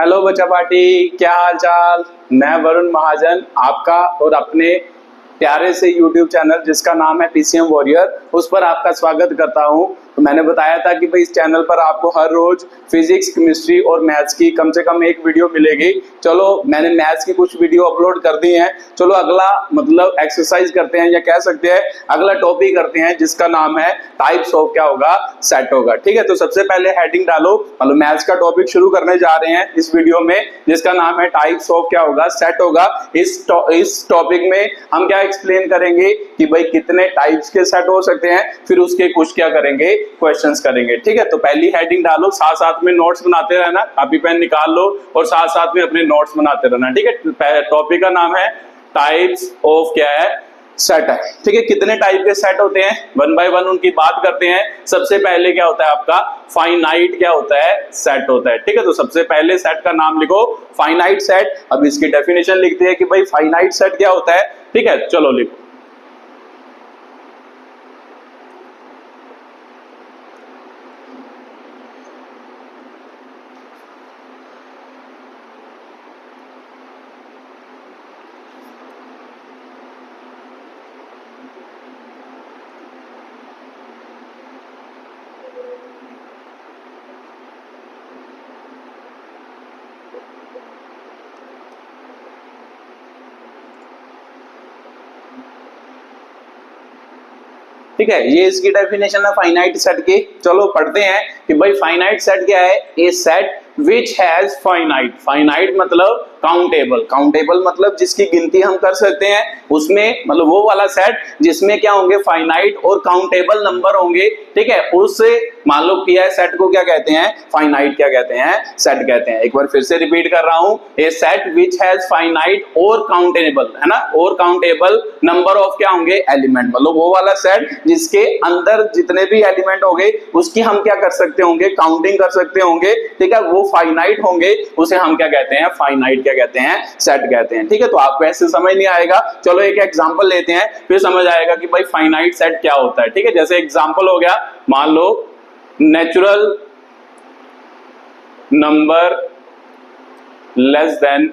Hello बच्चा party, क्या हाल चाल। मैं वरुण महाजन आपका और अपने प्यारे से YouTube चैनल जिसका नाम है PCM वॉरियर, उस पर आपका स्वागत करता हूं। तो मैंने बताया था कि भाई इस चैनल पर आपको हर रोज फिजिक्स, केमिस्ट्री और मैथ्स की कम से कम एक वीडियो मिलेगी। चलो मैंने मैथ्स की कुछ वीडियो अपलोड कर दी हैं। चलो अगला मतलब एक्सरसाइज करते हैं या कह सकते हैं अगला टॉपिक करते हैं जिसका नाम है टाइप्स ऑफ क्या होगा, सेट होगा। ठीक है, तो सबसे पहले हेडिंग डालो, मतलब मैथ्स का टॉपिक शुरू करने जा रहे हैं इस वीडियो में जिसका नाम है टाइप्स ऑफ क्या होगा, सेट होगा। इस टॉपिक में हम क्या एक्सप्लेन करेंगे कि भाई कितने टाइप्स के सेट हो सकते हैं, फिर उसके कुछ क्या करेंगे, क्वेश्चंस करेंगे। ठीक है, तो पहली हेडिंग डालो, साथ साथ में नोट्स बनाते रहना, कॉपी पेन निकाल लो और साथ साथ में अपने नोट्स बनाते रहना। ठीक है, टॉपिक का नाम है टाइप्स ऑफ क्या है, सेट है। ठीक है, कितने टाइप के सेट होते हैं, वन बाय वन उनकी बात करते हैं। सबसे पहले क्या होता है आपका फाइनाइट क्या होता है, सेट होता है। ठीक है, तो सबसे पहले सेट का नाम लिखो फाइनाइट सेट। अब इसकी डेफिनेशन लिखते हैं कि भाई फाइनाइट सेट क्या होता है। ठीक है, चलो लिखो। ठीक है, ये इसकी डेफिनेशन है फाइनाइट सेट की। चलो पढ़ते हैं कि भाई फाइनाइट सेट क्या है। A set which has finite, finite मतलब काउंटेबल, काउंटेबल मतलब जिसकी गिनती हम कर सकते हैं, उसमें मतलब वो वाला सेट जिसमें क्या होंगे, फाइनाइट और काउंटेबल नंबर होंगे। ठीक है, उससे मान लो किया है सेट को क्या कहते हैं, फाइनाइट क्या कहते हैं, सेट कहते हैं। एक बार फिर से रिपीट कर रहा हूं, ए सेट विच हैज फाइनाइट और काउंटेबल, है ना, और काउंटेबल नंबर ऑफ क्या होंगे, एलिमेंट, मतलब वो वाला सेट जिसके अंदर जितने भी एलिमेंट होंगे उसकी हम क्या कर सकते होंगे, काउंटिंग कर सकते होंगे। ठीक है, वो फाइनाइट होंगे, उसे हम क्या कहते हैं, फाइनाइट क्या कहते हैं, सेट कहते हैं। ठीक है, तो आपको ऐसे समझ नहीं आएगा, चलो एक एग्जांपल लेते हैं फिर समझ आएगा कि भाई फाइनाइट सेट क्या होता है। ठीक है, जैसे एग्जांपल हो गया, मान लो नेचुरल नंबर लेस देन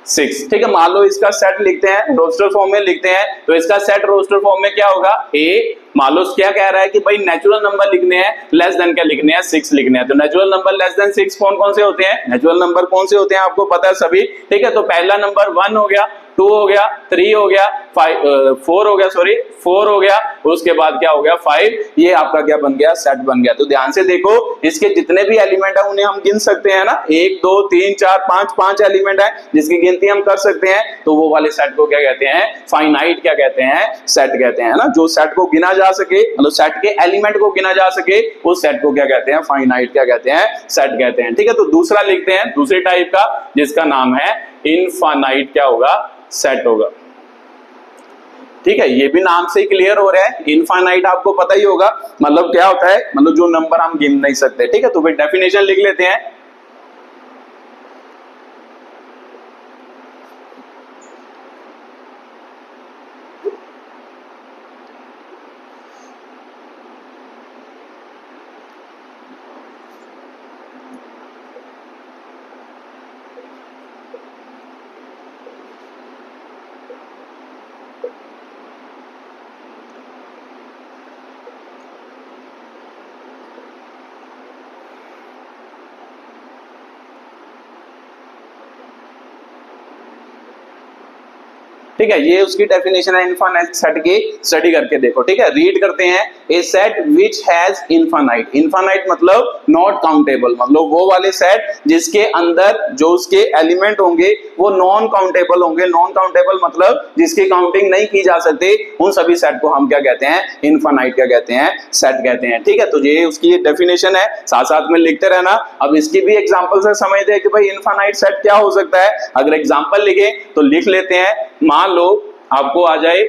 6। ठीक है, मान लो इसका सेट लिखते हैं, रोस्टर फॉर्म में लिखते हैं, तो इसका सेट रोस्टर फॉर्म में क्या होगा, ए, मान लो क्या कह रहा है कि भाई नेचुरल नंबर लिखने हैं, लेस देन क्या लिखने हैं, 6 लिखने हैं। तो नेचुरल नंबर लेस देन 6 कौन कौन से होते हैं, नेचुरल नंबर कौन से होते हैं आपको पता है सभी। ठीक है, तो पहला नंबर 1 हो गया, 2 हो गया, 3 हो गया, 4 हो गया, सॉरी 4 हो गया, उसके बाद क्या हो गया 5। ये आपका क्या बन गया, सेट बन गया। तो ध्यान से देखो, इसके जितने भी एलिमेंट है उन्हें हम गिन सकते हैं ना, 1 2 3 4 5, 5 एलिमेंट है जिसकी गिनती हम कर सकते हैं। तो वो वाले सेट को क्या कहते हैं, फाइनाइट क्या कहते हैं, सेट कहते हैं ना। जो सेट को गिना जा सके, मतलब सेट के एलिमेंट को गिना जा सके, उस सेट को क्या कहते हैं, फाइनाइट क्या कहते हैं, सेट कहते हैं। ठीक है, तो दूसरा लिखते हैं दूसरे टाइप का जिसका नाम है इनफाइनाइट क्या होगा, सेट होगा। ठीक है, ये भी नाम से ही क्लियर हो रहा है, इनफाइनाइट आपको पता ही होगा मतलब क्या होता है, मतलब जो नंबर हम गिन नहीं सकते। ठीक है, तो फिर डेफिनेशन लिख लेते हैं। ठीक है, ये उसकी डेफिनेशन है इनफाइनाइट सेट की, स्टडी करके देखो। ठीक है, रीड करते हैं, a set which has infinite, infinite मतलब नॉट काउंटेबल, मतलब वो वाले सेट जिसके अंदर जो उसके एलिमेंट होंगे वो नॉन काउंटेबल होंगे। नॉन काउंटेबल मतलब जिसकी काउंटिंग नहीं की जा सकती, उन सभी सेट को हम क्या कहते हैं, इनफाइनाइट क्या कहते हैं, सेट कहते हैं। ठीक है, तो ये उसकी डेफिनेशन है, साथ साथ में लिखते रहना। अब इसकी भी एग्जांपल से समझ दे कि भाई इनफाइनाइट सेट क्या हो सकता है। अगर एग्जांपल लिखे तो लिख लेते हैं, मान लो आपको आ जाए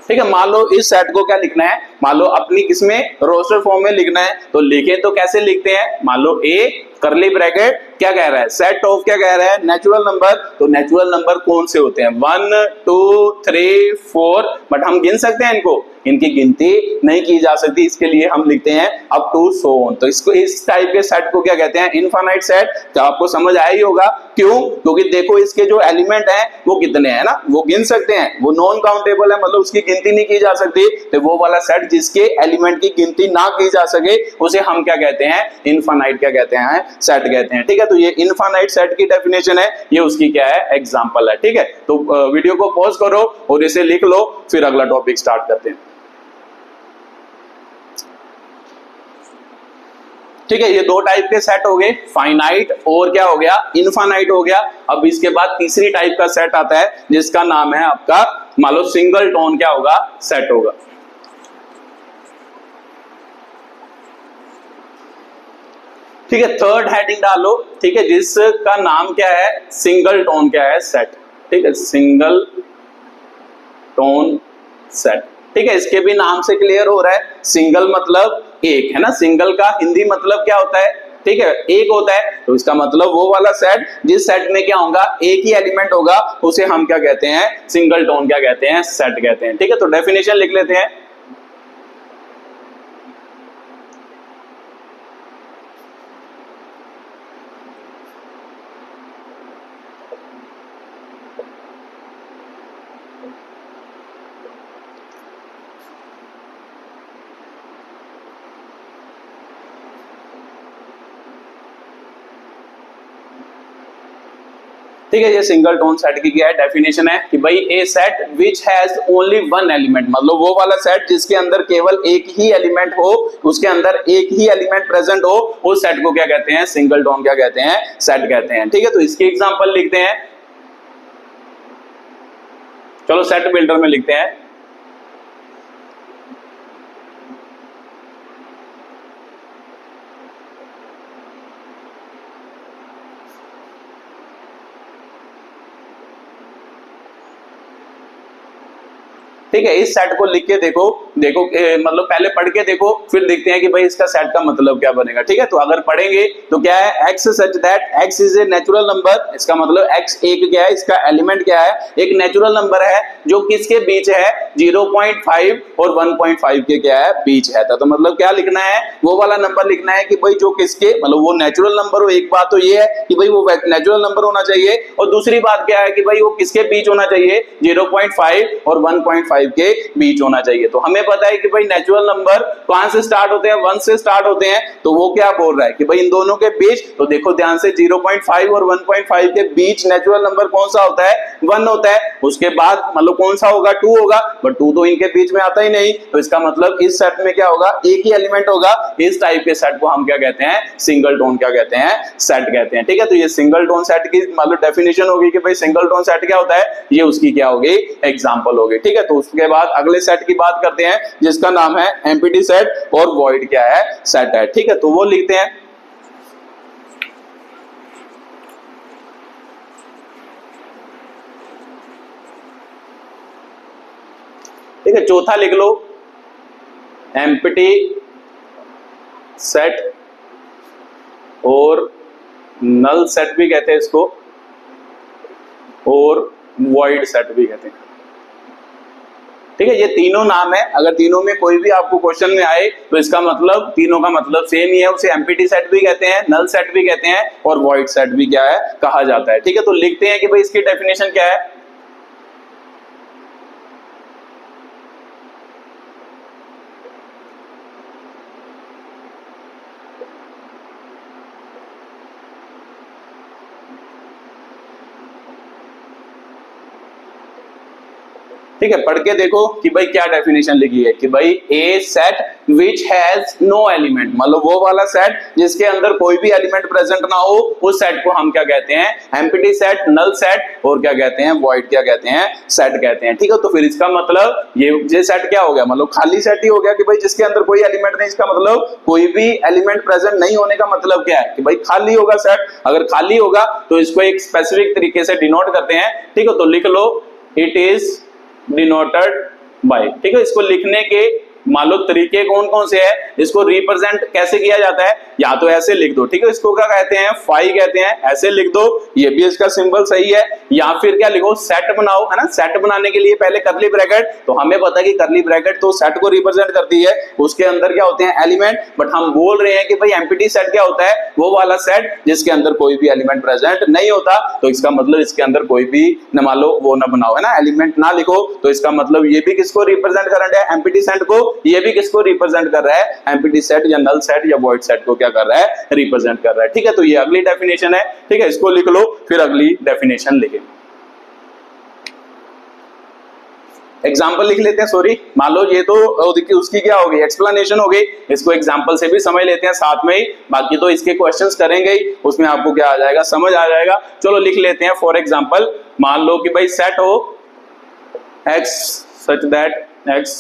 ठीक है, मान लो इस सेट को क्या लिखना है, मान लो अपनी किसमें रोस्टर फॉर्म में लिखना है, तो लिखें तो कैसे लिखते हैं, मान लो ए करली ब्रैकेट क्या कह रहा है, सेट ऑफ क्या कह रहा है, नेचुरल नंबर। तो नेचुरल नंबर कौन से होते हैं, 1 2 3 4, बट हम गिन सकते हैं इनको, इनकी गिनती नहीं की जा सकती, इसके लिए हम लिखते हैं अप टू सो ऑन। तो इसको इस टाइप के सेट को क्या कहते हैं, इनफाइनाइट सेट। तो आपको समझ आया ही होगा क्यों, क्योंकि देखो इसके जो एलिमेंट हैं वो कितने हैं ना, वो गिन सकते हैं, वो नॉन काउंटेबल है, मतलब उसकी गिनती नहीं की जा सकती। तो वो वाला सेट जिसके एलिमेंट की गिनती ना की जा सके उसे हम क्या कहते हैं, इनफाइनाइट क्या कहते हैं, सेट कहते हैं। ठीक है, तो ये इनफाइनाइट सेट की डेफिनेशन है, ये उसकी क्या है, एग्जांपल है। ठीक है, तो वीडियो को पॉज करो और इसे लिख लो, फिर अगला टॉपिक स्टार्ट करते हैं। ठीक है, ये दो टाइप के सेट हो गए, फाइनाइट और क्या हो गया, इनफाइनाइट हो गया। अब इसके बाद तीसरी टाइप का सेट आता है जिसका नाम है आपका, मान लो सिंगल टोन क्या होगा, सेट होगा। ठीक है, थर्ड हेडिंग डालो। ठीक है, जिसका नाम क्या है, सिंगल टोन क्या है, सेट। ठीक है, सिंगल टोन सेट। ठीक है, इसके भी नाम से क्लियर हो रहा है, सिंगल मतलब एक है ना, सिंगल का हिंदी मतलब क्या होता है, ठीक है, एक होता है। तो इसका मतलब वो वाला सेट जिस सेट में क्या होगा, एक ही एलिमेंट होगा, उसे हम क्या कहते हैं, सिंगल टोन क्या कहते हैं, सेट कहते हैं। ठीक है, तो डेफिनेशन लिख लेते हैं। ठीक है, ये सिंगल टोन सेट की क्या है, डेफिनेशन है कि भाई a set which has only one element, मतलब वो वाला सेट जिसके अंदर केवल एक ही एलिमेंट हो, उसके अंदर एक ही एलिमेंट प्रेजेंट हो, उस सेट को क्या कहते हैं, सिंगल टोन क्या कहते हैं, सेट कहते हैं। ठीक है, तो इसकी एग्जांपल लिखते हैं, चलो सेट बिल्डर में लिखते हैं। ठीक है, इस सेट को लिख के देखो, देखो मतलब पहले पढ़ के देखो, फिर देखते हैं कि भाई इसका सेट का मतलब क्या बनेगा। ठीक है, तो अगर पढ़ेंगे तो क्या है, x such that x is a natural number, इसका मतलब x एक क्या है, इसका एलिमेंट क्या है, एक नेचुरल नंबर है जो किसके बीच है, 0.5 और 1.5 के क्या है, बीच है। तो मतलब क्या लिखना है, वो वाला नंबर लिखना है कि भाई जो किसके, मतलब वो नेचुरल नंबर हो। एक बात तो ये है कि भाई वो नेचुरल नंबर होना चाहिए, और दूसरी बात क्या है कि भाई वो किसके बीच होना चाहिए, 0.5 और 1.5 के बीच होना चाहिए। तो हमें पता है कि भाई नेचुरल नंबर कहां से स्टार्ट होते हैं, 1 से स्टार्ट होते हैं। तो वो क्या बोल रहा है कि भाई इन दोनों के बीच, तो देखो ध्यान से, 0.5 और 1.5 के बीच नेचुरल नंबर कौन सा होता है, 1 होता है। उसके बाद मतलब कौन सा होगा, 2 होगा, बट 2 तो इनके बीच में आता ही नहीं। तो इसका मतलब इस सेट में क्या होगा, एक ही एलिमेंट होगा। इस टाइप के सेट को हम क्या कहते हैं, सिंगल टोन क्या कहते हैं, सेट कहते हैं। ठीक है, तो ये सिंगल टोन सेट की मतलब डेफिनेशन होगी कि भाई सिंगल टोन सेट क्या होता है, ये उसकी क्या होगी, एग्जांपल होगी। ठीक है, तो उसके बाद अगले सेट की बात करते हैं जिसका नाम है एम्प्टी सेट और वॉइड क्या है, सेट है। ठीक है, तो वो लिखते हैं। ठीक है, चौथा लिख लो, एम्प्टी सेट और नल सेट भी कहते हैं इसको, और वॉइड सेट भी कहते हैं। ठीक है, ये तीनों नाम है, अगर तीनों में कोई भी आपको क्वेश्चन में आए तो इसका मतलब तीनों का मतलब सेम ही है, उसे एम्प्टी सेट भी कहते हैं, नल सेट भी कहते हैं, और वॉइड सेट भी क्या है, कहा जाता है। ठीक है, तो लिखते हैं कि भाई इसकी डेफिनेशन क्या है। ठीक है, पढ़ के देखो कि भाई क्या डेफिनेशन लिखी है कि भाई a set which has no element, मतलब वो वाला सेट जिसके अंदर कोई भी एलिमेंट प्रेजेंट ना हो, उस सेट को हम क्या कहते हैं, एम्प्टी सेट, नल सेट और क्या कहते हैं, वॉइड क्या कहते हैं, सेट कहते हैं। ठीक है, तो फिर इसका मतलब ये सेट क्या हो गया, मतलब खाली सेट ही हो गया कि भाई जिसके अंदर कोई एलिमेंट नहीं। इसका मतलब कोई भी एलिमेंट प्रेजेंट नहीं होने का मतलब क्या है कि भाई खाली होगा सेट। अगर खाली होगा तो इसको एक स्पेसिफिक तरीके से डिनोट करते हैं। ठीक है, तो लिख लो, इट इज denoted बाई। ठीक है, इसको लिखने के मान लो तरीके कौन कौन से हैं, इसको रिप्रेजेंट कैसे किया जाता है, या तो ऐसे लिख दो, ठीक है, इसको क्या कहते हैं, फाई कहते हैं, ऐसे लिख दो, ये भी इसका सिंबल सही है। या फिर क्या लिखो, सेट बनाओ, है ना, सेट बनाने के लिए पहले करली ब्रैकेट, तो हमें पता है कि करली ब्रैकेट तो सेट को रिप्रेजेंट करती है, उसके अंदर क्या होते हैं, एलिमेंट, बट हम बोल रहे हैं कि भाई एम्प्टी सेट क्या होता है, वो वाला सेट जिसके अंदर कोई भी एलिमेंट प्रेजेंट नहीं होता, तो इसका मतलब इसके अंदर कोई भी न मान लो वो ना बनाओ, है ना, एलिमेंट ना लिखो, तो इसका मतलब ये भी किसको रिप्रेजेंट कर रहा है, एम्प्टी सेट को, ये भी किसको रिप्रेजेंट कर रहा है, एम्प्टी सेट या नल सेट या वॉइड सेट को क्या कर रहा है, रिप्रेजेंट कर रहा है। ठीक है, तो ये अगली डेफिनेशन है, ठीक है, इसको लिख लो, फिर अगली डेफिनेशन लिखें। एग्जाम्पल लिख लेते हैं, सॉरी, मान लो ये तो उसकी क्या होगी, एक्सप्लेनेशन हो गई, इसको एग्जाम्पल से भी समझ लेते हैं साथ में ही, बाकी तो इसके क्वेश्चंस करेंगे ही, उसमें आपको क्या आ जाएगा, समझ आ जाएगा। चलो लिख लेते हैं, फॉर एग्जाम्पल मान लो कि भाई सेट हो x सच दैट x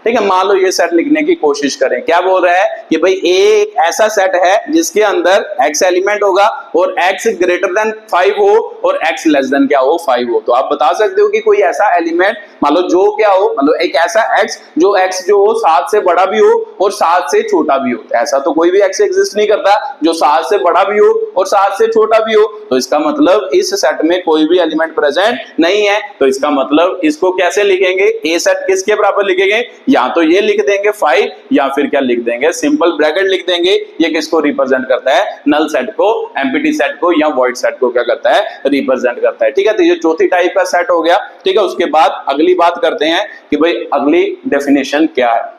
ठीक है, मान लो ये सेट लिखने की कोशिश करें, क्या बोल रहा है कि भाई एक ऐसा सेट है जिसके अंदर x एलिमेंट होगा और x ग्रेटर देन 5 हो और x लेस देन क्या हो, 5 हो। तो आप बता सकते हो कि कोई ऐसा एलिमेंट मान लो जो क्या हो, मतलब एक ऐसा x जो हो 7 से बड़ा भी हो और 7 से छोटा भी हो। ऐसा तो कोई भी x एग्जिस्ट नहीं करता जो 7 से बड़ा भी हो और 7 से छोटा भी हो, तो इसका मतलब इस सेट में कोई भी एलिमेंट प्रेजेंट नहीं है। तो इसका मतलब इसको कैसे लिखेंगे, ए सेट किसके बराबर लिखेंगे, या तो ये लिख देंगे 5 या फिर क्या लिख देंगे, सिंपल ब्रैकेट लिख देंगे। ये किसको रिप्रेजेंट करता है, नल सेट को, एम्प्टी सेट को या वॉइड सेट को क्या करता है, रिप्रेजेंट करता है। ठीक है, तो ये चौथी टाइप का सेट हो गया। ठीक है, उसके बाद अगली बात करते हैं कि भाई अगली डेफिनेशन क्या है।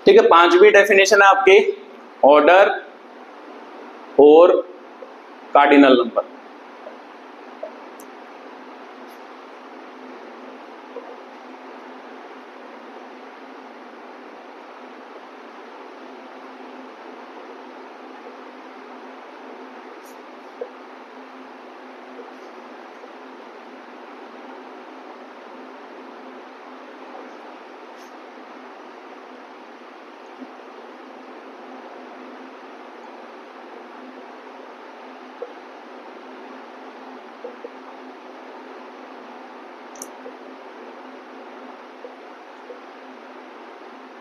ठीक है, पांचवी डेफिनेशन है आपकी ऑर्डर और कार्डिनल नंबर।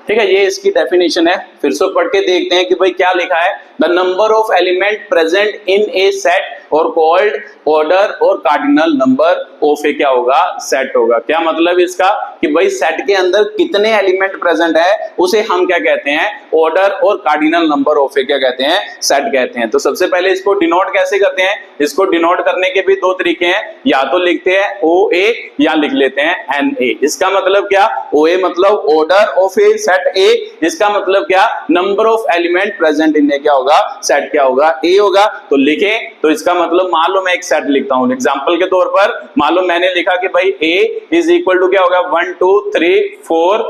ठीक है, ये इसकी डेफिनेशन है, फिर से पढ़ के देखते हैं कि भाई क्या लिखा है। The number of element present in A set और कॉल्ड ऑर्डर और कार्डिनल नंबर ऑफ ए क्या होगा, सेट होगा। क्या मतलब इसका कि भाई सेट के अंदर कितने एलिमेंट प्रेजेंट है उसे हम क्या कहते हैं, ऑर्डर और कार्डिनल नंबर ऑफ ए क्या कहते हैं, सेट कहते हैं। तो सबसे पहले इसको डिनोट कैसे करते हैं, इसको डिनोट करने के भी दो तरीके हैं, या तो लिखते हैं ओ ए या लिख लेते हैं एन ए। इसका मतलब क्या, ओ ए मतलब order of a set A, इसका मतलब क्या, number of element present in A क्या होगा, सेट क्या होगा, ए होगा। तो लिखें, तो इसका मतलब मान लो मैं एक सेट लिखता हूं एग्जांपल के तौर पर, मान लो मैंने लिखा कि भाई a इज इक्वल टू क्या होगा 1 2 3 4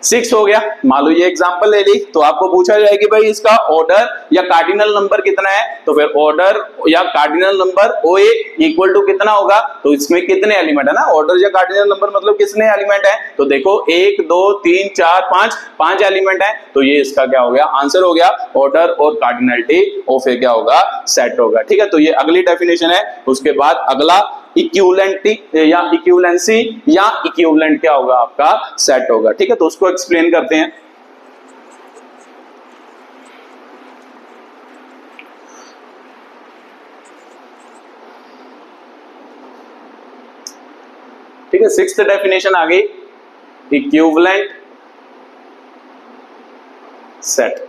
6 हो गया। मान लो ये एग्जांपल ले ली, तो आपको पूछा जाए कि भाई इसका ऑर्डर या कार्डिनल नंबर कितना है, तो फिर ऑर्डर या cardinal number O A equal to कितना होगा, तो इसमें कितने एलिमेंट है ना, ऑर्डर या कार्डिनल नंबर मतलब कितने एलिमेंट है, तो देखो 1 2 3 4 5 5 एलिमेंट है। तो ये इसका क्या हो गया, आंसर हो गया, ऑर्डर और कार्डिनलिटी ऑफ ए क्या होगा, सेट होगा। ठीक है, तो ये अगली डेफिनेशन है। उसके बाद अगला इक्विवेलेंटी या इक्विवेलेंसी या इक्विवेलेंट क्या होगा, आपका सेट होगा। ठीक है, तो उसको एक्सप्लेन करते हैं। ठीक है, सिक्स्थ डेफिनेशन आ गई, इक्विवेलेंट सेट।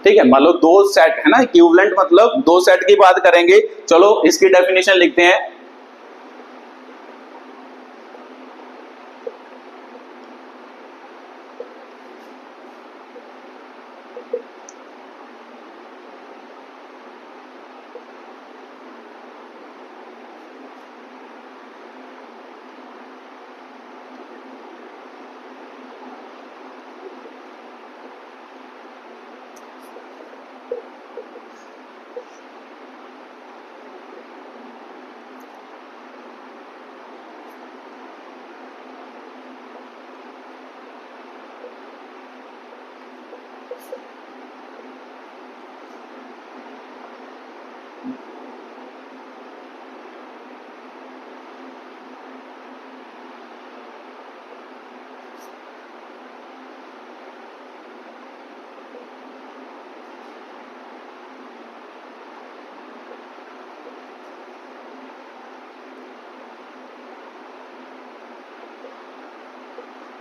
ठीक है, मान लो दो सेट है ना, इक्विवेलेंट मतलब दो सेट की बात करेंगे। चलो इसकी डेफिनेशन लिखते हैं।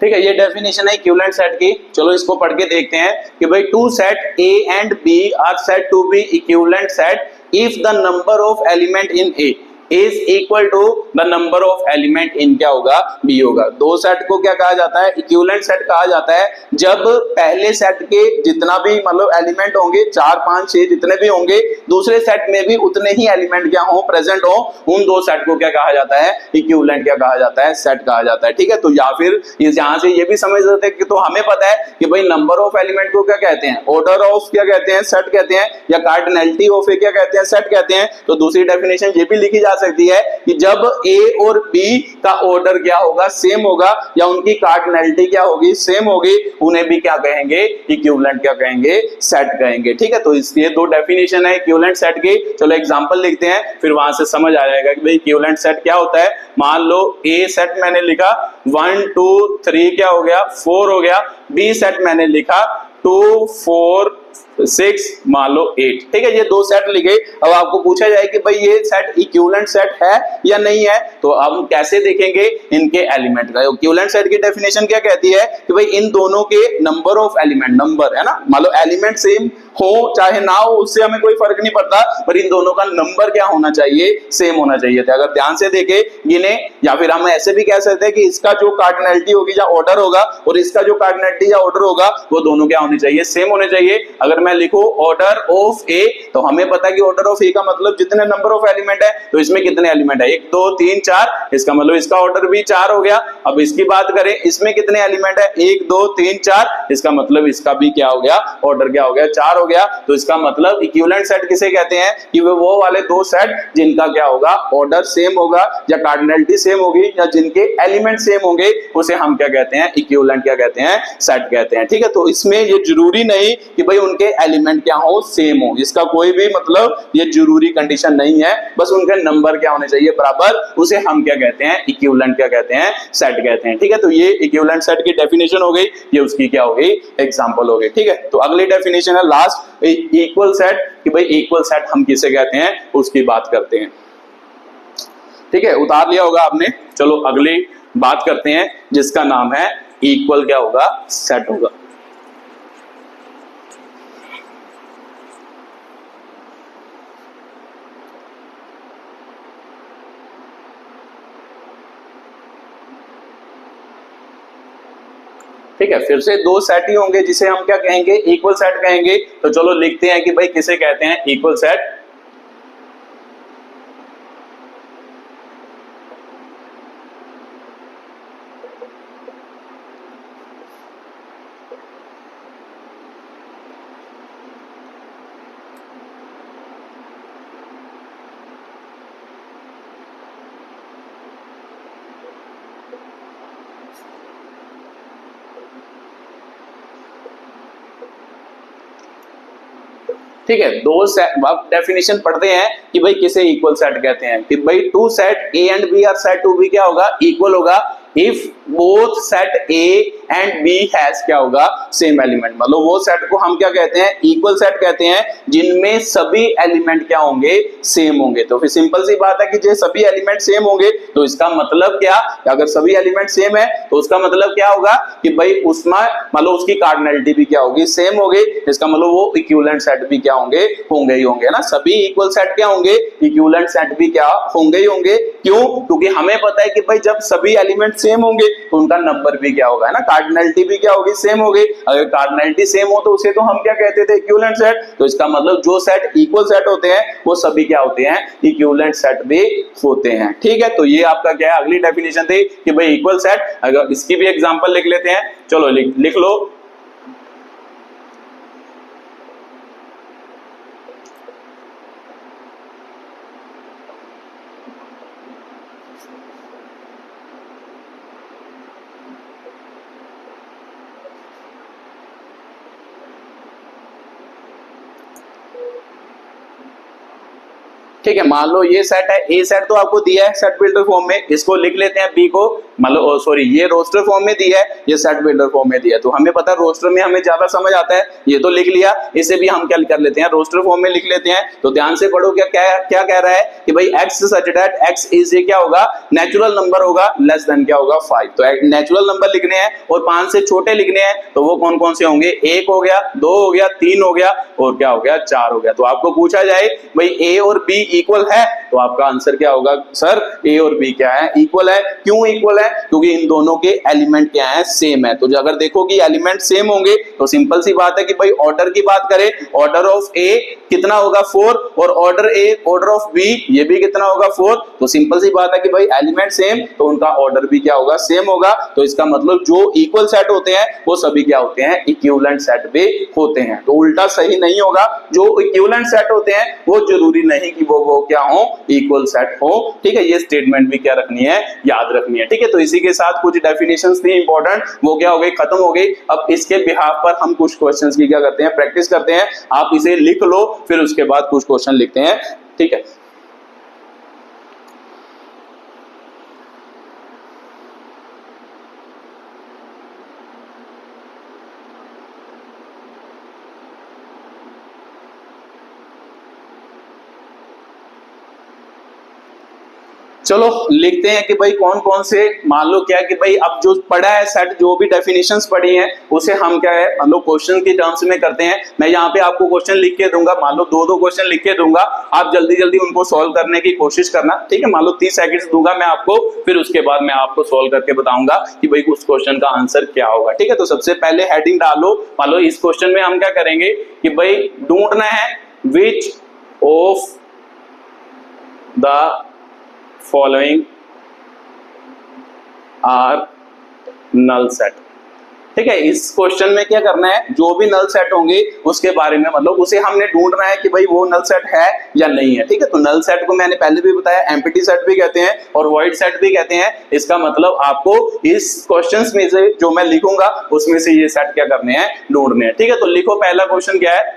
ठीक है, ये डेफिनेशन है इक्विवेलेंट सेट की। चलो इसको पढ़ के देखते हैं कि भाई two set A and B are said to be equivalent set if the number of element in A is equal to the number of element in क्या होगा, बी होगा। दो सेट को क्या कहा जाता है, इक्विवेलेंट सेट कहा जाता है जब पहले सेट के जितना भी मतलब एलिमेंट होंगे 4 5 6 जितने भी होंगे, दूसरे सेट में भी उतने ही एलिमेंट क्या हो, प्रेजेंट हो, उन दो सेट को क्या कहा जाता है, इक्विवेलेंट क्या कहा जाता है, सेट कहा जाता है। ठीक है, तो या फिर यहां से ये भी समझ सकते हैं कि तो हमें पता है कि भाई नंबर ऑफ एलिमेंट को क्या कहते हैं, ऑर्डर ऑफ क्या कहते हैं, सेट कहते हैं, या कार्डिनैलिटी ऑफ ए क्या कहते हैं, सेट कहते हैं। तो दूसरी डेफिनेशन ये भी लिखी जा सकती है कि जब ए और बी का ऑर्डर क्या होगा, सेम होगा, या उनकी कार्डिनैलिटी क्या होगी, सेम होगी, उन्हें भी क्या कहेंगे, इक्विवेलेंट क्या कहेंगे, सेट कहेंगे। ठीक है, तो इसलिए दो डेफिनेशन है इक्विवेलेंट सेट की। चलो एग्जांपल लिखते हैं, फिर वहां से समझ आ जाएगा कि भाई इक्विवेलेंट सेट क्या होता है। मान लो ए सेट मैंने लिखा 1 2 3 क्या हो गया, 4 हो गया। बी सेट मैंने लिखा 2 4 6 मान लो 8। ठीक है, ये दो सेट लिखे। अब आपको पूछा जाए कि भाई ये सेट इक्विवेलेंट सेट है या नहीं है, तो हम कैसे देखेंगे, इनके एलिमेंट का। इक्विवेलेंट सेट की डेफिनेशन क्या कहती है कि भाई इन दोनों के नंबर ऑफ एलिमेंट, नंबर है ना, मान लो एलिमेंट सेम हो चाहे ना हो उससे हमें कोई फर्क नहीं पड़ता, पर इन दोनों का नंबर क्या होना चाहिए, सेम होना चाहिए था। अगर ध्यान से देखे गिने, या फिर हम ऐसे भी कह सकते हैं कि इसका जो कार्डिनैलिटी होगी या ऑर्डर होगा और इसका जो कार्डिनैलिटी या ऑर्डर होगा वो दोनों क्या होने चाहिए, सेम होने चाहिए। अगर मैं लिखूं ऑर्डर ऑफ ए, तो हमें पता है कि ऑर्डर ऑफ ए का मतलब जितने नंबर ऑफ एलिमेंट है, तो इसमें कितने एलिमेंट है, 1 2 3 4, इसका मतलब इसका ऑर्डर भी 4 हो गया। अब इसकी बात करें, इसमें कितने एलिमेंट है, 1 2 3 4, इसका मतलब इसका भी क्या हो गया, ऑर्डर क्या हो गया, 4 हो गया। तो इसका मतलब इक्विवेलेंट सेट किसे कहते हैं कि वो वाले दो सेट जिनका क्या होगा, ऑर्डर सेम होगा या कार्डिनैलिटी सेम होगी या जिनके एलिमेंट सेम होंगे, उसे हम क्या कहते हैं, इक्विवेलेंट क्या कहते हैं, सेट कहते हैं। ठीक है, तो इसमें ये जरूरी नहीं कि भाई उनके एलिमेंट क्या हो, सेम हो, इसका कोई भी मतलब ये जरूरी कंडीशन नहीं है, बस उनके नंबर क्या होने चाहिए बराबर, उसे हम क्या कहते हैं, इक्विवेलेंट क्या कहते हैं, सेट कहते हैं। ठीक है, तो ये इक्विवेलेंट सेट की डेफिनेशन हो गई, ये उसकी क्या हो गई, एग्जांपल हो गई। ठीक है, तो अगली डेफिनेशन है लास्ट, इक्वल सेट, कि भाई इक्वल सेट हम किसे कहते हैं उसकी बात करते हैं। ठीक है, उतार लिया होगा आपने। चलो अगली बात करते हैं जिसका नाम है इक्वल क्या होगा, सेट होगा। ठीक है, फिर से दो सेट ही होंगे जिसे हम क्या कहेंगे, इक्वल सेट कहेंगे। तो चलो लिखते हैं कि भाई किसे कहते हैं, इक्वल सेट। ठीक है, दो सेट, अब डेफिनेशन पढ़ते हैं कि भाई किसे इक्वल सेट कहते हैं। कि भाई two set A and B are said to be क्या होगा, इक्वल होगा if both set A and B has क्या होगा, सेम एलिमेंट। मतलब वो सेट को हम क्या कहते हैं, इक्वल सेट कहते हैं जिनमें सभी एलिमेंट क्या होंगे, सेम होंगे। तो फिर सिंपल सी बात है कि जो सभी एलिमेंट सेम होंगे तो इसका मतलब क्या, अगर सभी एलिमेंट सेम है तो उसका मतलब क्या होगा कि भाई उसमें मतलब उसकी कार्डिनैलिटी भी क्या होगी, सेम होगी। इसका मतलब वो इक्विवेलेंट सेट भी क्या होंगे, होंगे ही होंगे ना। सभी इक्वल सेट क्या होंगे, इक्विवेलेंट सेट भी क्या होंगे ही होंगे। क्यों, क्योंकि हमें पता है कि भाई जब सभी एलिमेंट सेम होंगे तो उनका नंबर भी क्या होगा, है ना, कार्डिनैलिटी भी क्या होगी, सेम होगी। अगर कार्डिनैलिटी सेम हो तो उसे तो हम क्या कहते थे, इक्विवेलेंट सेट। तो इसका मतलब जो सेट इक्वल सेट होते हैं वो सभी क्या होते हैं, इक्विवेलेंट सेट भी होते हैं। ठीक है, तो ये आपका क्या है, अगली डेफिनेशन थी कि भाई इक्वल सेट। अगर इसकी भी एग्जांपल लिख लेते हैं, चलो लिख लो। ठीक है, मान लो ये सेट है, ए सेट तो आपको दिया है सेट बिल्डर फॉर्म में, इसको लिख लेते हैं बी को, मान लो सॉरी ये रोस्टर फॉर्म में दिया है, ये सेट बिल्डर फॉर्म में दिया है, तो हमें पता है रोस्टर में हमें ज्यादा समझ आता है, ये तो लिख लिया, इसे भी हम क्या कर लेते हैं रोस्टर फॉर्म में लिख लेते हैं। तो ध्यान से पढ़ो क्या क्या कह रहा है कि भाई x such that x is ये क्या होगा नेचुरल नंबर होगा लेस देन क्या होगा 5। तो नेचुरल नंबर लिखने हैं और 5 से छोटे लिखने हैं, तो वो कौन कौन से होंगे, 1 हो गया, 2 हो गया, 3 हो गया और क्या हो गया 4 हो गया। तो आपको पूछा जाए भाई a और b इक्वल है, तो आपका आंसर क्या होगा सर a और b क्या है इक्वल है। क्यों इक्वल है, क्योंकि इन दोनों के एलिमेंट क्या है सेम है। तो अगर देखो कि एलिमेंट सेम होंगे तो सिंपल सी बात है कि भाई ऑर्डर की बात करें, ऑर्डर ऑफ a कितना होगा 4 और ऑर्डर ऑफ b ये भी कितना होगा 4। तो सिंपल सी बात है कि भाई एलिमेंट सेम तो उनका ऑर्डर भी क्या होगा सेम होगा। तो इसका मतलब जो इक्वल सेट होते हैं वो सभी क्या होते हैं इक्विवेलेंट सेट भी होते हैं। तो उल्टा सही नहीं होगा, जो इक्विवेलेंट सेट होते हैं वो जरूरी नहीं कि वो क्या हो इक्वल सेट हो। ठीक है, ये स्टेटमेंट भी क्या रखनी है याद रखनी है। ठीक है, तो इसी के साथ कुछ डेफिनेशंस थी इंपॉर्टेंट, वो क्या हो गई खत्म हो गई। अब इसके बिहाफ पर हम कुछ क्वेश्चंस की क्या करते हैं प्रैक्टिस करते हैं। आप इसे लिख लो फिर उसके बाद कुछ क्वेश्चन लिखते हैं। ठीक है, चलो लिखते हैं कि भाई कौन कौन से, मान लो क्या कि भाई अब जो पढ़ा है सेट, जो भी डेफिनेशंस पढ़ी हैं उसे हम क्या है मान लो क्वेश्चन की टर्म्स में करते हैं। मैं यहाँ पे आपको क्वेश्चन लिख के दूंगा, मान लो दो क्वेश्चन लिख के दूंगा, आप जल्दी जल्दी उनको सॉल्व करने की कोशिश करना। ठीक है, मान लो 30 सेकंड्स दूंगा मैं आपको, फिर उसके बाद मैं आपको सॉल्व करके बताऊंगा कि भाई उस क्वेश्चन का आंसर क्या होगा। ठीक है, तो सबसे पहले हेडिंग डालो। मान लो इस क्वेश्चन में हम क्या करेंगे कि भाई ढूंढना है which of the following are null set. ठीक है, इस क्वेश्चन में क्या करना है, जो भी नल सेट होंगे उसके बारे में मतलब उसे हमने ढूंढना है कि भाई वो नल सेट है या नहीं है। ठीक है, तो नल सेट को मैंने पहले भी बताया एम्प्टी सेट भी कहते हैं और वॉइड सेट भी कहते हैं। इसका मतलब आपको इस क्वेश्चंस में से जो मैं लिखूंगा उसमें से ये सेट क्या करने हैं ढूंढने हैं। ठीक है, तो लिखो पहला क्वेश्चन क्या है,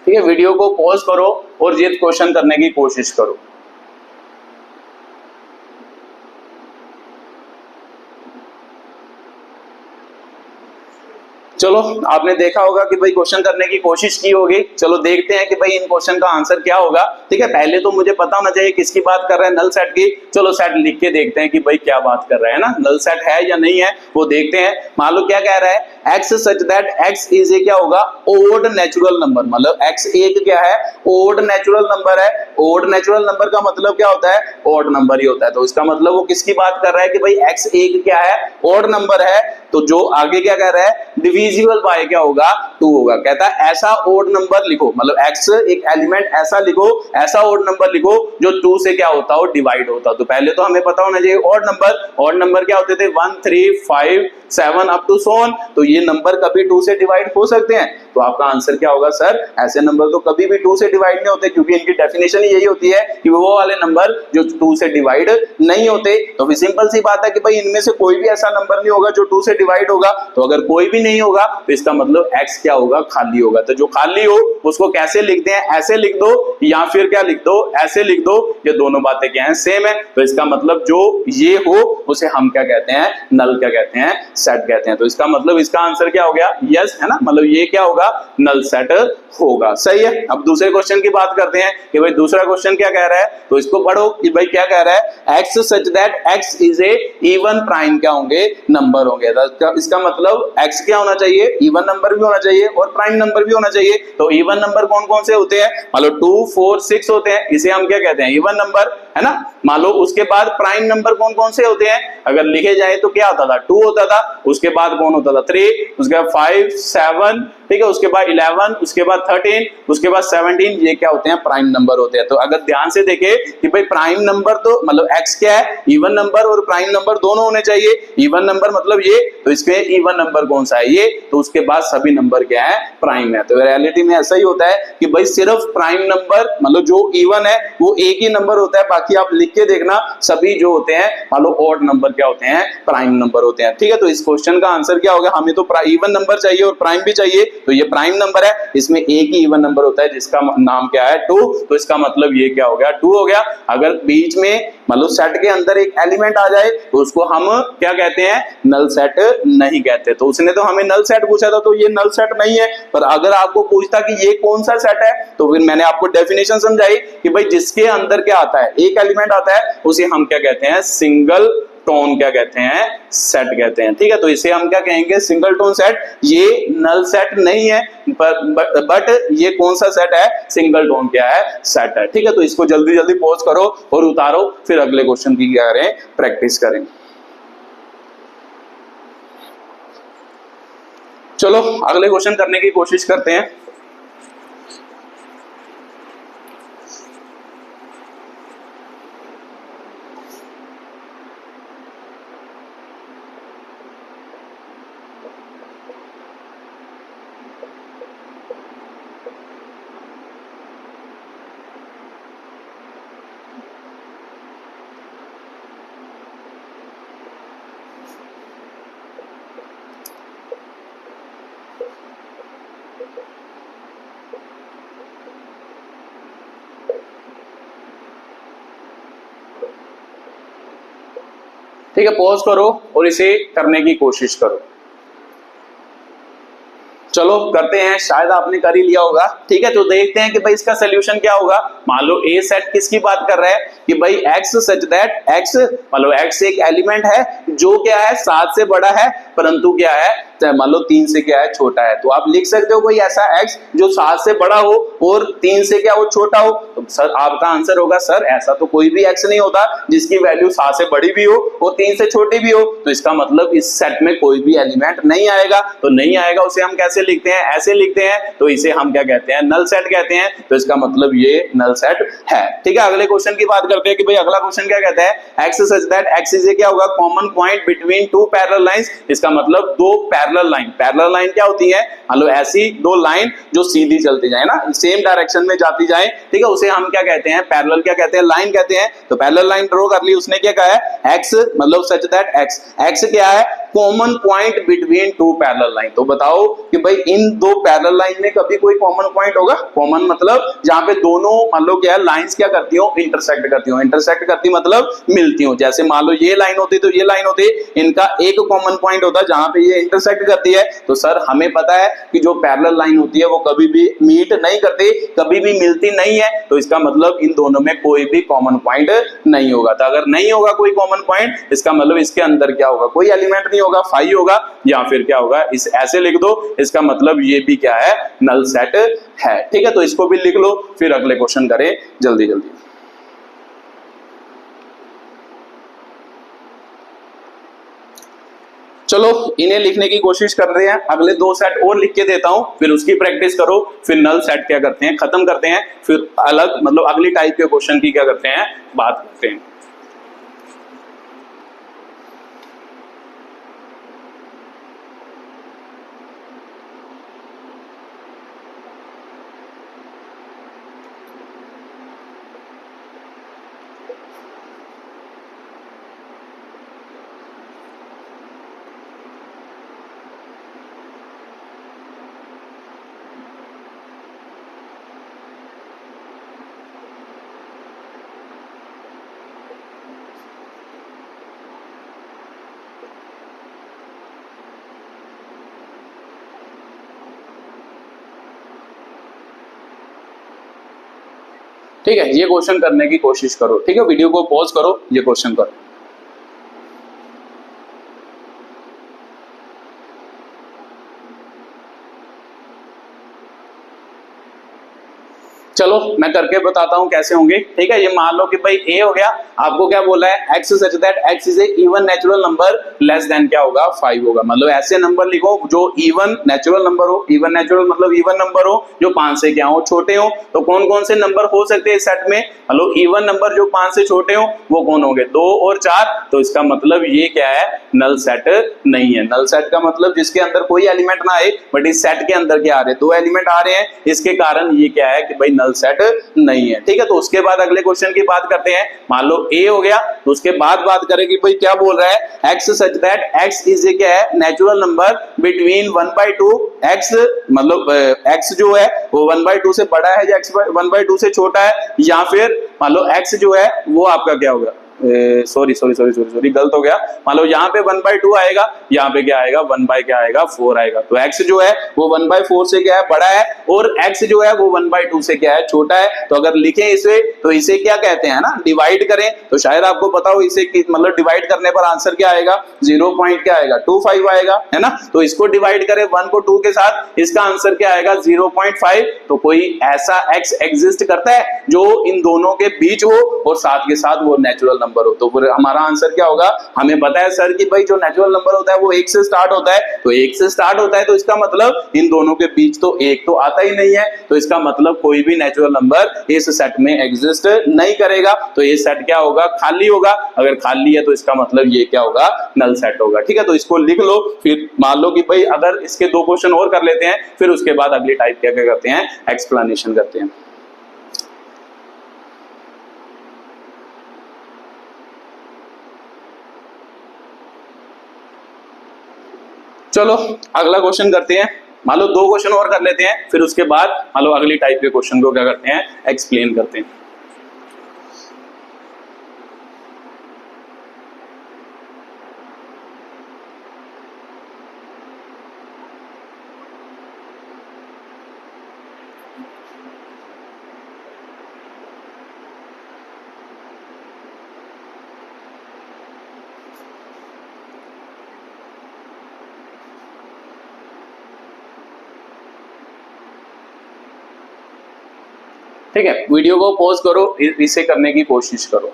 ठीक है, वीडियो को पॉज करो और ये क्वेश्चन करने की कोशिश करो। चलो आपने देखा होगा कि भाई क्वेश्चन करने की कोशिश की होगी। चलो देखते हैं कि भाई इन क्वेश्चन का आंसर क्या होगा। ठीक है, पहले तो मुझे पता होना चाहिए किसकी बात कर रहे हैं, नल सेट की। चलो सेट लिख के देखते हैं कि भाई क्या बात कर रहे हैं ना, नल सेट है या नहीं है वो देखते हैं। मान लो क्या कह रहा है, x such that x is ए क्या होगा ओड नेचुरल नंबर, मतलब x एक क्या है ओड नेचुरल नंबर है। ओड नेचुरल नंबर का मतलब क्या होता है ओड नंबर ही होता है। तो इसका मतलब वो किसकी बात कर रहा है कि भाई x एक क्या है ओड नंबर है। तो जो आगे क्या कह रहा है डिविजिबल बाय क्या होगा 2 होगा। कहता है ऐसा ओड नंबर लिखो, मतलब x एक एलिमेंट ऐसा लिखो, ऐसा ओड नंबर लिखो जो 2 से क्या होता हो डिवाइड होता हो। तो पहले तो हमें पता होना चाहिए ओड नंबर क्या होते थे 1 3 5 7 अप टू सो ऑन। तो ये नंबर कभी 2 से डिवाइड हो सकते हैं। तो आपका आंसर क्या होगा सर, ऐसे नंबर तो कभी भी 2 से डिवाइड नहीं होते, क्योंकि इनकी डेफिनेशन ही यही होती है कि वो वाले नंबर जो 2 से डिवाइड नहीं होते। तो फिर सिंपल सी बात है कि भाई इनमें से कोई भी ऐसा नंबर नहीं होगा जो 2 से डिवाइड होगा। तो अगर कोई भी नहीं होगा तो इसका मतलब x क्या होगा खाली होगा। तो जो खाली हो उसको कैसे लिखते हैं, ऐसे लिख दो या फिर क्या लिख दो ऐसे लिख दो। ये दोनों बातें क्या है सेम है। तो इसका मतलब जो ये हो उसे हम क्या कहते हैं नल क्या कहते हैं सेट कहते हैं। तो इसका मतलब इसका आंसर क्या हो गया यस है ना, मतलब ये क्या होगा नल सेट होगा। सही है। अब दूसरे क्वेश्चन की बात करते हैं कि भाई दूसरा क्वेश्चन क्या कह रहा है, तो इसको पढ़ो कि भाई क्या कह रहा है x such that x is a even prime क्या होंगे नंबर होंगे। इसका मतलब x क्या होना चाहिए इवन नंबर भी होना चाहिए और प्राइम नंबर भी होना चाहिए। तो इवन नंबर कौन कौन से होते हैं, मतलब 2 4 6 होते हैं, इसे हम क्या कहते हैं इवन नंबर। है ना। मान लो उसके बाद प्राइम नंबर कौन कौन से होते हैं अगर लिखे जाए तो क्या होता था, 2 होता था, उसके बाद कौन होता था 3, उसके बाद 5, 7, ठीक है, उसके बाद 11, उसके बाद 13, उसके बाद 17, ये क्या होते हैं, प्राइम नंबर होते हैं। तो अगर ध्यान से देखे कि भाई प्राइम नंबर तो मतलब x क्या है, इवन नंबर और प्राइम नंबर दोनों होने चाहिए। इवन नंबर मतलब ये, तो इसमें इवन नंबर कौन सा है ये, तो उसके बाद सभी नंबर क्या है, प्राइम है। तो रियलिटी में ऐसा ही होता है कि भाई सिर्फ प्राइम नंबर मतलब जो इवन है वो एक ही नंबर होता है, बाकी आप लिख के देखना सभी जो होते हैं मान लो ऑड नंबर क्या होते हैं, प्राइम नंबर होते हैं। ठीक है, तो इस क्वेश्चन का आंसर क्या होगा, हमें तो इवन नंबर चाहिए और प्राइम भी चाहिए, तो ये प्राइम नंबर है, इसमें एक ही इवन नंबर होता है जिसका नाम क्या है 2, तो इसका मतलब ये क्या हो गया 2 हो गया। अगर बीच में मतलब सेट के अंदर एक एलिमेंट आ जाए तो उसको हम क्या कहते हैं, नल सेट नहीं कहते। तो उसने तो हमें नल सेट पूछा था तो ये नल सेट नहीं है, पर अगर आपको पूछता कि ये कौन सा सेट है तो फिर मैंने आपको डेफिनेशन समझाई कि भाई जिसके अंदर क्या आता है, एक एलिमेंट आता है, उसे हम क्या कहते हैं, सिंगल टोन क्या कहते हैं, सेट कहते हैं। ठीक है, तो इसे हम क्या कहेंगे, सिंगल टोन सेट। ये नल सेट नहीं है बट ये कौन सा सेट है, सिंगल टोन क्या है, सेट है। ठीक है, तो इसको जल्दी जल्दी पॉज करो और उतारो, फिर अगले क्वेश्चन की क्या करें, प्रैक्टिस करें। चलो अगले क्वेश्चन करने की कोशिश करते हैं। ठीक है, पॉज करो और इसे करने की कोशिश करो। चलो करते हैं, शायद आपने कर ही लिया होगा। ठीक है, तो देखते हैं कि भाई इसका सोल्यूशन क्या होगा। मान लो ए सेट किसकी बात कर रहा है कि भाई x सच दैट x मतलब x एक एलिमेंट है जो क्या है 7 से बड़ा है परंतु क्या है मान लो 3 से क्या है छोटा है। तो आप लिख सकते हो कोई ऐसा x जो 7 से बड़ा हो और 3 से क्या हो, छोटा हो। तो सर आपका आंसर होगा सर ऐसा तो कोई भी x नहीं होता जिसकी वैल्यू 7 से बड़ी भी हो और 3 से छोटी भी हो। तो इसका मतलब इस सेट में कोई भी एलिमेंट नहीं आएगा। तो नहीं आएगा उसे हम कैसे लिखते हैं, ऐसे लिखते हैं, तो इसे हम क्या कहते हैं, नल सेट कहते हैं। तो इसका मतलब ये नल सेट है। ठीक है, अगले क्वेश्चन की बात करते हैं कि भाई अगला क्वेश्चन क्या कहता है, x such that x is क्या होगा, common point between two parallel lines. इसका मतलब दो पैरेलल लाइन, पैरेलल लाइन क्या होती है, मान लो ऐसी दो लाइन जो सीधी चलती जाए ना, सेम डायरेक्शन में जाती जाए। ठीक है, उसे हम क्या कहते हैं, पैरेलल क्या कहते हैं, लाइन कहते हैं। तो पैरेलल लाइन ड्रॉ कर ली, उसने क्या कहा है x मतलब सच दैट x क्या है, common point between two parallel line. तो बताओ कि भाई इन दो पैरेलल लाइन में कभी कोई कॉमन पॉइंट होगा। कॉमन मतलब जहां पे दोनों मान लो क्या है, लाइंस क्या करती हो, इंटरसेक्ट करती हो। इंटरसेक्ट करती मतलब मिलती हो। जैसे मान लो ये लाइन होती तो ये लाइन होती, इनका एक कॉमन पॉइंट होता जहां पे ये इंटरसेक्ट करती है। तो सर हमें पता है कि जो पैरेलल लाइन होती है वो कभी भी मीट नहीं करती, कभी भी मिलती नहीं है। तो इसका मतलब इन दोनों में कोई भी कॉमन पॉइंट नहीं होगा। तो अगर नहीं होगा कोई कॉमन पॉइंट, इसका मतलब इसके अंदर क्या होगा, कोई एलिमेंट नहीं होगा, फाई होगा, या फिर क्या होगा, इस ऐसे लिख दो, इसका मतलब ये भी क्या है, नल सेट है। ठीक है, तो इसको भी लिख लो, फिर अगले क्वेश्चन करें जल्दी जल्दी। चलो इन्हें लिखने की कोशिश कर रहे हैं, अगले दो सेट और लिख के देता हूं, फिर उसकी प्रैक्टिस करो, फिर नल सेट क्या करते हैं खत्म करते हैं, फिर अलग मतलब अगली टाइप के क्वेश्चन की क्या करते हैं, बात करते हैं। ठीक है, ये क्वेश्चन करने की कोशिश करो। ठीक है, वीडियो को पॉज करो, ये क्वेश्चन करो। चलो मैं करके बताता हूं कैसे होंगे। ठीक है, ये मान लो कि भाई ए हो गया, आपको क्या बोला है, x such that x is a even natural number less then क्या होगा 5 होगा। मतलब ऐसे नंबर लिखो जो इवन नेचुरल नंबर हो, इवन नेचुरल मतलब इवन नंबर हो जो 5 से क्या हो छोटे हो। तो कौन कौन से नंबर हो सकते हैं इस सेट में, मतलब इवन नंबर जो 5 से छोटे हो वो कौन होंगे, 2 और 4। तो इसका मतलब ये क्या है, नल सेट नहीं है। नल सेट का मतलब जिसके अंदर कोई एलिमेंट ना आए, बट इस सेट के अंदर क्या आ रहे हैं, 2 एलिमेंट आ रहे हैं, इसके कारण ये क्या है कि भाई नल सेट नहीं है। ठीक है, तो उसके बाद अगले क्वेश्चन की बात करते हैं। मान लो ए हो गया, तो उसके बाद बात करें कि भाई क्या बोल रहा है, x such that x is ए क्या है, नेचुरल नंबर बिटवीन 1/2, एक्स मतलब एक्स जो है वो 1/2 से बड़ा है या एक्स 1/2 से छोटा है, या फिर मान लो एक्स जो है वो आपका क्या होगा, सॉरी गलत हो गया। मान लो यहाँ पे 1/2 आएगा, यहाँ पे क्या आएगा 1/4 आएगा। तो x जो है वो 1/4 से क्या है बड़ा है, और x जो है वो 1/2 से क्या है छोटा है। तो अगर लिखें इसे तो इसे क्या कहते हैं ना, डिवाइड करें तो शायद आपको पता हो इसे मतलब डिवाइड करने पर आंसर क्या आएगा, 0.25 आएगा, है ना। तो इसको डिवाइड करें 1 को 2 के साथ, इसका आंसर क्या आएगा 0.5। तो कोई ऐसा x एग्जिस्ट करता है जो इन दोनों के बीच हो और साथ के साथ वो नेचुरल नंबर हो। तो फिर हमारा आंसर क्या होगा, हमें पता है सर कि भाई जो नेचुरल नंबर होता है वो 1 से स्टार्ट होता है, तो 1 से स्टार्ट होता है तो इसका मतलब इन दोनों के बीच तो 1 तो आता ही नहीं है। तो इसका मतलब कोई भी नेचुरल नंबर इस सेट में एग्जिस्ट नहीं करेगा। तो ये सेट क्या होगा, खाली होगा। अगर खाली है तो इसका मतलब ये क्या होगा, नल सेट होगा। ठीक है, तो इसको लिख लो। फिर मान लो कि भाई अगर इसके 2 क्वेश्चन और कर लेते हैं, फिर उसके बाद अगली टाइप क्या क्या करते हैं, एक्सप्लेनेशन करते हैं। चलो अगला क्वेश्चन करते हैं। मान लो 2 क्वेश्चन और कर लेते हैं, फिर उसके बाद मान लो अगली टाइप के क्वेश्चन को क्या करते हैं, एक्सप्लेन करते हैं। ठीक है, वीडियो को पॉज करो, इसे करने की कोशिश करो।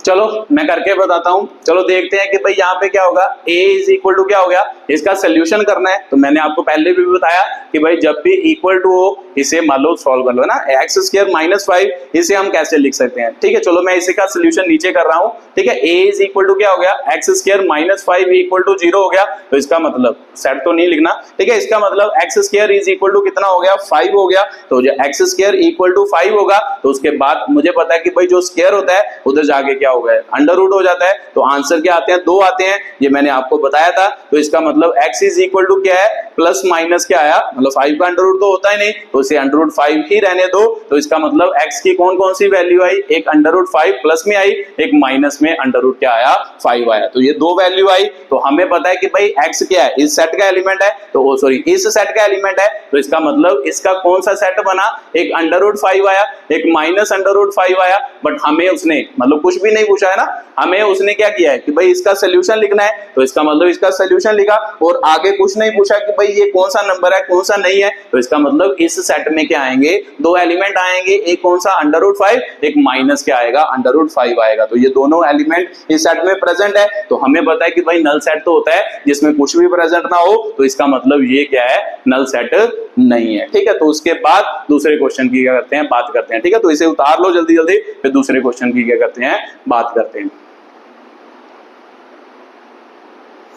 चलो मैं करके बताता हूं। चलो देखते हैं कि भाई यहाँ पे क्या होगा, a इज इक्वल टू क्या हो गया, इसका सोल्यूशन करना है। तो मैंने आपको पहले भी बताया कि भाई जब भी इक्वल टू हो इसे मान लो सॉल्व कर लो ना, x² - 5 इसे हम कैसे लिख सकते हैं। ठीक है, चलो मैं इसी का सोल्यूशन नीचे कर रहा हूं। ठीक है, a इज इक्वल टू क्या हो गया, x² - 5 इक्वल टू 0 हो गया। तो इसका मतलब सेट तो नहीं लिखना। ठीक है, इसका मतलब x² इज इक्वल टू कितना हो गया, 5 हो गया। तो जो x² इक्वल टू 5 होगा, तो उसके बाद मुझे पता है कि भाई जो स्क्वायर होता है उधर जाके क्या हो गया, अंडर रूट हो जाता है। तो आंसर क्या आते हैं, 2 आते हैं, ये मैंने आपको बताया था। तो इसका मतलब x इज इक्वल टू क्या है, प्लस माइनस क्या आया, मतलब 5 का अंडर रूट तो होता ही नहीं, तो इसे अंडर रूट 5 ही रहने दो। तो इसका मतलब x की कौन कौन सी वैल्यू आई, एक अंडर रूट 5 प्लस में आई, एक माइनस में अंडर रूट क्या आया, 5 आया। तो ये 2 वैल्यू आई। तो हमें पता है कि भाई x क्या है, इस सेट का एलिमेंट है, तो सॉरी इस सेट का एलिमेंट है। तो इसका मतलब इसका कौन सा सेट बना, एक अंडर रूट 5 आया, एक माइनस अंडर रूट 5 आया। बट हमें उसने मतलब कुछ भी नहीं पूछा है ना, हमें उसने क्या किया है कि भाई इसका सोल्यूशन लिखना है। तो इसका मतलब इसका सोल्यूशन लिखा और आगे कुछ नहीं पूछा कि भाई ये कौन सा नंबर है कौन सा नहीं है। तो इसका मतलब इस सेट में क्या आएंगे, 2 एलिमेंट आएंगे, एक कौन सा अंडर रूट 5, एक माइनस क्या आएगा, अंडर रूट 5 आएगा। तो ये दोनों एलिमेंट इस सेट में प्रेजेंट है। तो हमें पता है कि भाई नल सेट तो होता है जिसमें कुछ भी प्रेजेंट ना हो। तो इसका मतलब ये क्या है, नल सेट नहीं है। ठीक है, तो उसके बाद दूसरे क्वेश्चन की क्या करते हैं, बात करते हैं। ठीक है, तो इसे उतार लो जल्दी जल्दी, फिर दूसरे क्वेश्चन की क्या करते हैं, बात करते हैं।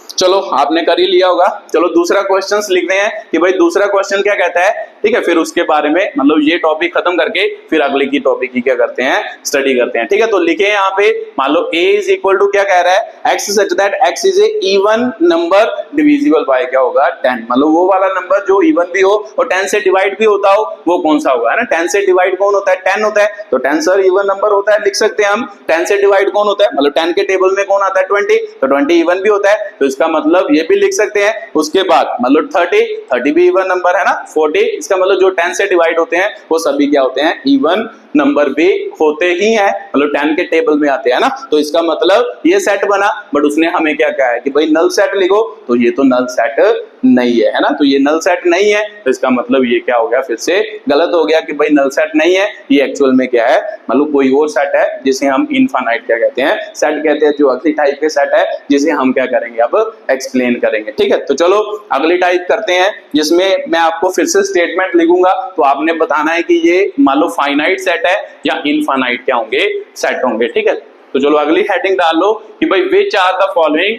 चलो आपने कर ही लिया होगा। चलो दूसरा क्वेश्चन लिखते हैं कि भाई दूसरा क्वेश्चन क्या कहता है। ठीक है, फिर उसके बारे में मतलब ये टॉपिक खत्म करके फिर अगले की टॉपिक की क्या करते हैं, स्टडी करते हैं। ठीक है, तो लिखे यहाँ पे मान लो a इज इक्वल टू क्या कह रहा है, x such that x is a even number divisible by क्या होगा, 10। मतलब वो वाला नंबर जो इवन भी हो और 10 से डिवाइड भी होता हो, वो कौन सा होगा, है ना। 10 से डिवाइड कौन होता है, 10 होता है। तो 10 सर इवन नंबर होता है, लिख सकते हैं हम। 10 से डिवाइड कौन होता है, मतलब 10 के टेबल में कौन आता है, 20। तो 20 इवन भी होता है। तो इसका इसका मतलब ये भी लिख सकते हैं। उसके बाद मतलब 30 भी इवन नंबर है ना, 40 इसका मतलब जो 10 से डिवाइड होते हैं वो सभी क्या होते हैं, इवन नंबर भी होते ही हैं, मतलब 10 के टेबल में आते हैं ना। तो इसका मतलब ये सेट बना, बट उसने हमें क्या कहा है कि भाई नल सेट लिखो, तो ये तो नल सेट नहीं है ना, तो ये नल सेट नहीं है, तो इसका मतलब ये क्या हो गया, फिर से गलत हो गया कि भाई नल सेट नहीं है, ये एक्चुअल में क्या है, मतलब कोई और सेट है जिसे हम इनफाइनाइट क्या कहते हैं, सेट कहते हैं, जो अगली टाइप के सेट है जिसे हम क्या करेंगे अब एक्सप्लेन करेंगे। ठीक है, तो चलो अगली टाइप करते हैं, जिसमें मैं आपको फिर से स्टेटमेंट लिखूंगा, तो आपने बताना है कि ये मान लो फाइनाइट सेट है या इनफाइनाइट क्या होंगे, सेट होंगे। ठीक है, तो चलो अगली हेडिंग डाल लो कि भाई which are the following,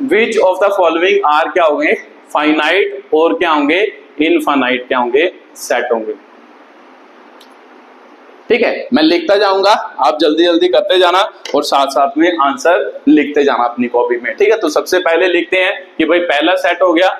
which of the following are क्या होंगे, फाइनाइट और क्या होंगे, इनफाइनाइट क्या होंगे, सेट होंगे। ठीक है, मैं लिखता जाऊंगा, आप जल्दी जल्दी करते जाना और साथ साथ में आंसर लिखते जाना अपनी कॉपी में। ठीक है, तो सबसे पहले लिखते हैं कि भाई पहला सेट हो गया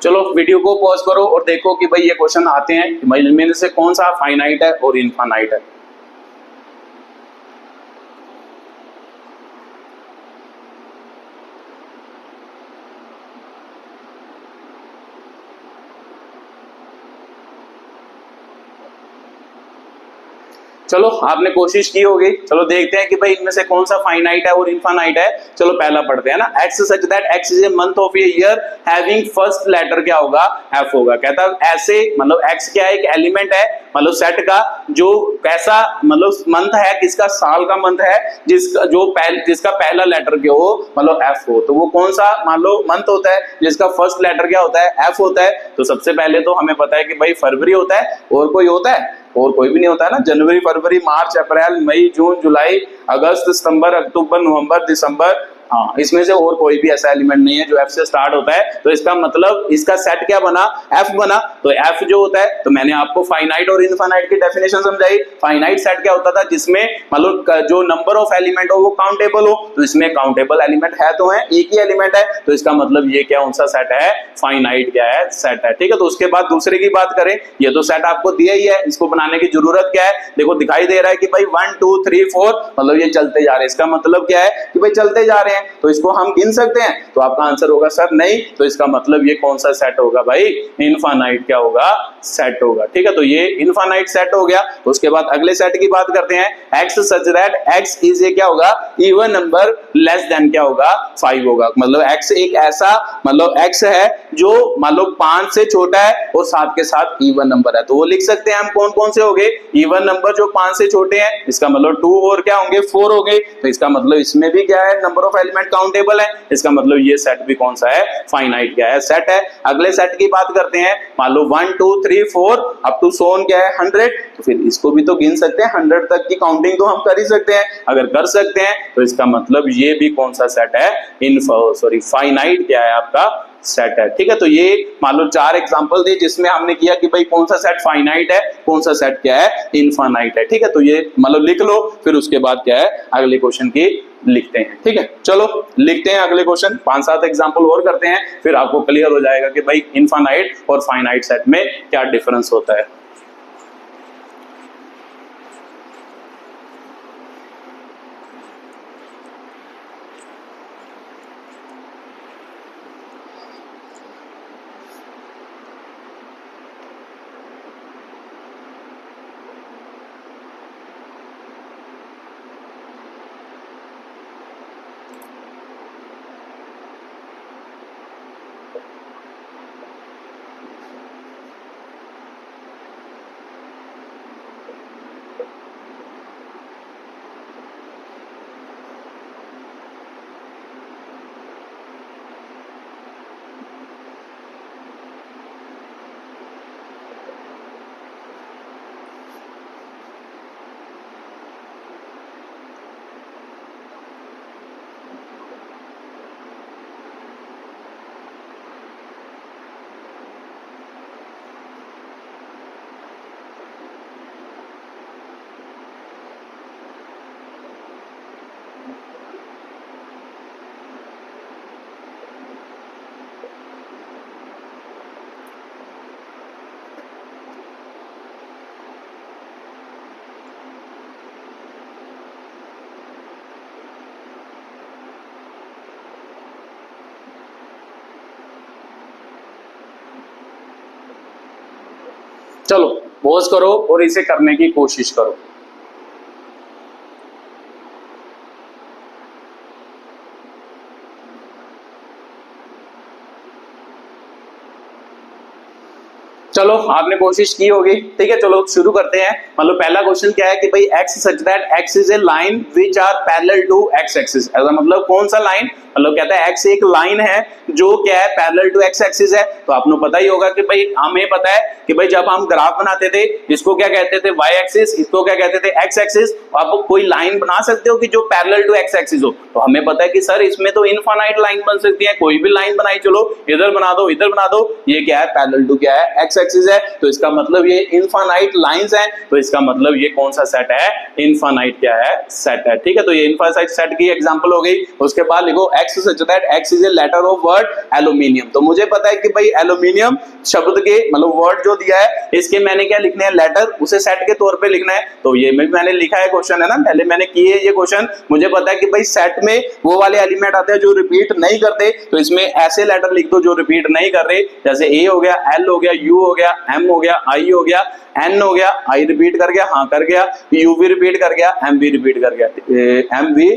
चलो वीडियो को पॉज करो और देखो कि भाई ये क्वेश्चन आते हैं कि भाई इनमें से कौन सा फाइनाइट है और इनफाइनाइट है। चलो आपने कोशिश की होगी, चलो देखते हैं कि भाई इनमें से कौन सा फाइनाइट है और इनफाइनाइट है। चलो पहला पढ़ते हैं ना, x such that x is a month of a year having first letter क्या होगा, f होगा। कहता है ऐसे, मतलब x क्या है, एक एलिमेंट है मतलब सेट का, जो कैसा मतलब मंथ है, किसका, साल का मंथ है, जिसका जो जिसका पहला लेटर क्या हो, मतलब f हो, तो वो कौन सा मान लो मंथ होता है जिसका फर्स्ट लेटर क्या होता है, f होता है। तो सबसे पहले तो हमें पता है कि भाई फरवरी होता है, और कोई होता है, और कोई भी नहीं होता है ना, जनवरी फरवरी मार्च अप्रैल मई जून जुलाई अगस्त सितंबर अक्टूबर नवंबर दिसंबर, हाँ इसमें से और कोई भी ऐसा एलिमेंट नहीं है जो एफ से स्टार्ट होता है। तो इसका मतलब इसका सेट क्या बना, एफ बना। तो एफ जो होता है, तो मैंने आपको फाइनाइट और इनफाइनाइट की डेफिनेशन समझाई। फाइनाइट सेट क्या होता था, जिसमें मतलब जो नंबर ऑफ एलिमेंट हो वो काउंटेबल हो, तो इसमें काउंटेबल एलिमेंट है तो है, एक ही एलिमेंट है, तो इसका मतलब ये क्या कौन सा सेट है, फाइनाइट क्या है, सेट है। ठीक है, तो उसके बाद दूसरे की बात करें, ये तो सेट आपको दिया ही है, इसको बनाने की जरूरत क्या है, देखो दिखाई दे रहा है कि भाई 1 2 3 4 मतलब ये चलते जा रहे हैं, इसका मतलब क्या है कि भाई चलते जा रहे हैं, तो इसको हम गिन सकते हैं। तो आपका आंसर होगा सर नहीं, तो इसका मतलब ये कौन सा सेट होगा भाई, इनफाइनाइट क्या होगा, सेट होगा। ठीक है, तो ये इनफाइनाइट सेट हो गया। उसके बाद अगले सेट की बात करते हैं, x such that x is ए क्या होगा, इवन नंबर लेस देन क्या होगा, 5 होगा। मतलब x एक ऐसा मतलब x है जो मान लो 5 से छोटा है और साथ के साथ इवन नंबर है, तो वो लिख सकते हैं हम कौन कौन से हो गए, इवन नंबर जो 5 से छोटे हैं, इसका मतलब 2 और क्या होंगे, 4 हो गए। तो इसका मतलब इसमें भी क्या है, नंबर ऑफ एलिमेंट काउंटेबल है, इसका मतलब ये सेट भी कौन सा है, फाइनाइट क्या है, सेट है। अगले सेट की बात करते हैं, मान लो 1 2 3 4 अप टू सोन क्या है 100, तो फिर इसको भी तो गिन सकते हैं, 100 तक की काउंटिंग तो हम कर ही सकते हैं। अगर कर सकते हैं तो इसका मतलब ये भी कौन सा सेट है, सॉरी फाइनाइट क्या है आपका, सेट है। ठीक है, तो ये मान लो 4 एग्जांपल थे जिसमें हमने किया कि भाई कौन सा सेट फाइनाइट है, कौन सा सेट क्या है, इनफाइनाइट है। ठीक है, तो ये मतलब लिख लो, फिर उसके बाद क्या है अगले क्वेश्चन की लिखते हैं। ठीक है, चलो लिखते हैं अगले क्वेश्चन, 5-7 एग्जांपल और करते हैं, फिर आपको क्लियर हो जाएगा कि भाई इनफाइनाइट और फाइनाइट सेट में क्या डिफरेंस होता है। चलो पॉज करो और इसे करने की कोशिश करो। चलो आपने कोशिश की होगी, ठीक है। चलो शुरू करते हैं। मतलब पहला क्वेश्चन क्या है कि भाई x such that x is a line which are parallel to x axis. ऐसा मतलब कौन सा लाइन, मतलब कहता है x एक लाइन है जो क्या है पैरेलल टू x एक्सिस है। तो आपको पता ही होगा कि भाई हमें पता है कि भाई जब हम ग्राफ बनाते थे इसको क्या कहते थे y एक्सिस, इसको क्या कहते थे x एक्सिस। आप कोई लाइन बना सकते हो कि जो पैरेलल टू x एक्सिस हो, तो हमें पता है कि सर इसमें तो इनफाइनाइट लाइन बन सकती है, कोई भी लाइन बनाई, चलो इधर बना दो इधर बना दो, ये क्या है पैरेलल टू क्या है x एक्सिस है। तो इसका मतलब ये इनफाइनाइट लाइंस हैं, तो इसका मतलब ये कौन सा सेट है, इनफाइनाइट क्या है सेट है, ठीक है। तो ये इनफाइनाइट सेट की एग्जांपल हो गई। उसके बाद लिखो x such that x is a letter of word aluminium. तो मुझे पता है कि भाई एल्यूमिनियम शब्द के मतलब वर्ड जो दिया है इसके मैंने क्या लिखने हैं लेटर, उसे सेट के तौर पे लिखना है। तो ये मैंने लिखा है क्वेश्चन है ना, पहले मैंने किए ये क्वेश्चन। मुझे पता है कि भाई सेट में वो वाले एलिमेंट आते हैं जो रिपीट नहीं करते, तो इसमें ऐसे लेटर लिख दो जो रिपीट नहीं कर रहे, जैसे ए हो गया, एल हो गया, यू हो गया, एम हो गया, आई हो गया, एन हो गया, आई रिपीट कर गया, हाँ कर गया, यू भी रिपीट कर गया, एम भी रिपीट कर गया, एम भी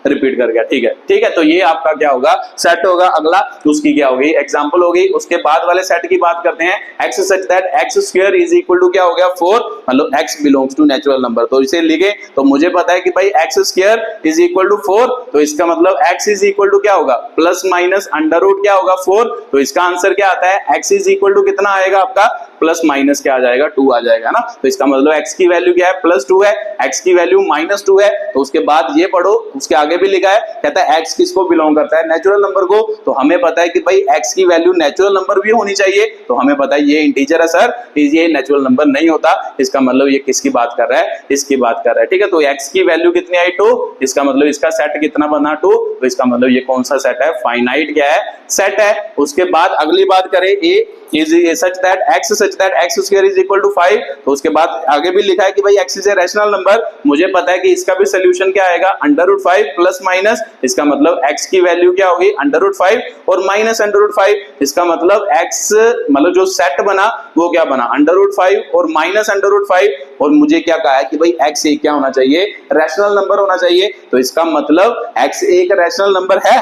रिपीट कर गया, ठीक है ठीक है। तो ये आपका क्या होगा सेट होगा। अगला उसकी क्या होगी एग्जांपल होगी। उसके बाद वाले सेट की बात करते हैं। x such that x square is equal to क्या हो गया 4, मतलब x belongs to natural number. तो इसे लिखे तो मुझे पता है कि भाई x square is equal to 4, तो इसका मतलब x इज इक्वल टू क्या होगा प्लस माइनस अंडर रूट क्या होगा 4। तो इसका आंसर क्या आता है x इज इक्वल टू कितना आएगा आपका प्लस माइनस क्या आ जाएगा 2 आ जाएगा ना। तो इसका मतलब x की वैल्यू क्या है प्लस 2 है, x की वैल्यू माइनस 2 है। तो उसके बाद ये पढ़ो, उसके आगे भी लिखा है, कहता है x किसको बिलोंग करता है नेचुरल नंबर को। तो हमें पता है कि भाई x की वैल्यू नेचुरल नंबर भी होनी चाहिए, तो हमें पता है ये इंटीजर है सर, ये नेचुरल नंबर नहीं होता। इसका मतलब ये किसकी बात कर रहा है, इसकी बात कर रहा है, ठीक है। तो x की वैल्यू कितनी आई 2, इसका मतलब इसका सेट कितना बना 2, तो इसका मतलब ये कौन सा सेट है फाइनाइट क्या है सेट है। उसके बाद अगली बात करें a is such that x square is equal to 5। तो उसके बाद आगे भी लिखा है कि भाई x is a rational number। मुझे पता है कि इसका भी सोल्यूशन क्या आएगा अंडर रूट 5 प्लस माइनस, इसका मतलब x की वैल्यू क्या होगी अंडर रूट 5 और माइनस अंडर रूट 5। इसका मतलब x मतलब जो सेट बना वो क्या बना अंडर रूट 5 और माइनस अंडर रूट 5। और मुझे क्या कहा है कि भाई x एक क्या होना चाहिए रैशनल नंबर होना चाहिए। तो इसका मतलब x एक रैशनल नंबर है,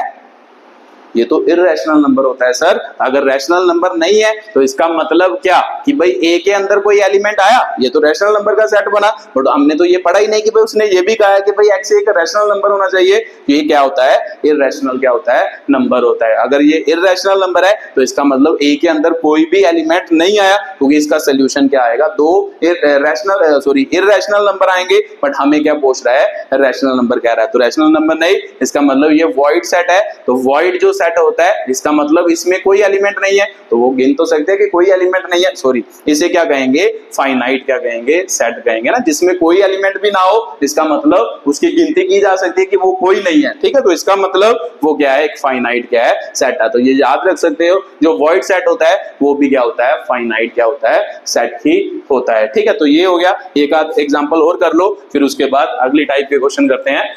ये तो इररेशनल नंबर होता है सर। अगर रैशनल नंबर नहीं है तो इसका मतलब क्या कि भाई ए के अंदर कोई एलिमेंट आया, ये तो रैशनल नंबर का सेट बना। बट हमने तो ये पढ़ा ही नहीं कि भाई उसने ये भी कहा है कि भाई एक्स एक रैशनल नंबर होना चाहिए। तो ये क्या होता है इररेशनल क्या होता है नंबर होता है। अगर ये इररेशनल नंबर है तो इसका मतलब ए के अंदर कोई भी एलिमेंट नहीं आया, क्योंकि इसका सोल्यूशन क्या आएगा दो इररेशनल नंबर आएंगे। बट हमें क्या पूछ रहा है रैशनल नंबर कह रहा है, तो रैशनल नंबर नहीं, इसका मतलब ये वॉइड सेट है। तो वॉइड जो सेट होता है इसका मतलब इसमें कोई एलिमेंट नहीं है, तो वो गिन तो सकते हैं कि कोई एलिमेंट नहीं है, सॉरी इसे क्या कहेंगे फाइनाइट क्या कहेंगे सेट कहेंगे ना, जिसमें कोई एलिमेंट भी ना हो, इसका मतलब उसकी गिनती की जा सकती है कि वो कोई नहीं है, ठीक है। तो इसका मतलब वो क्या है एक फाइनाइट क्या है सेट है। तो ये याद रख सकते हो जो वॉइड सेट होता है वो भी क्या होता है फाइनाइट क्या होता है सेट ही होता है, ठीक है। तो ये हो गया, एक आध एग्जांपल और कर लो, फिर उसके बाद अगली टाइप के क्वेश्चन करते हैं।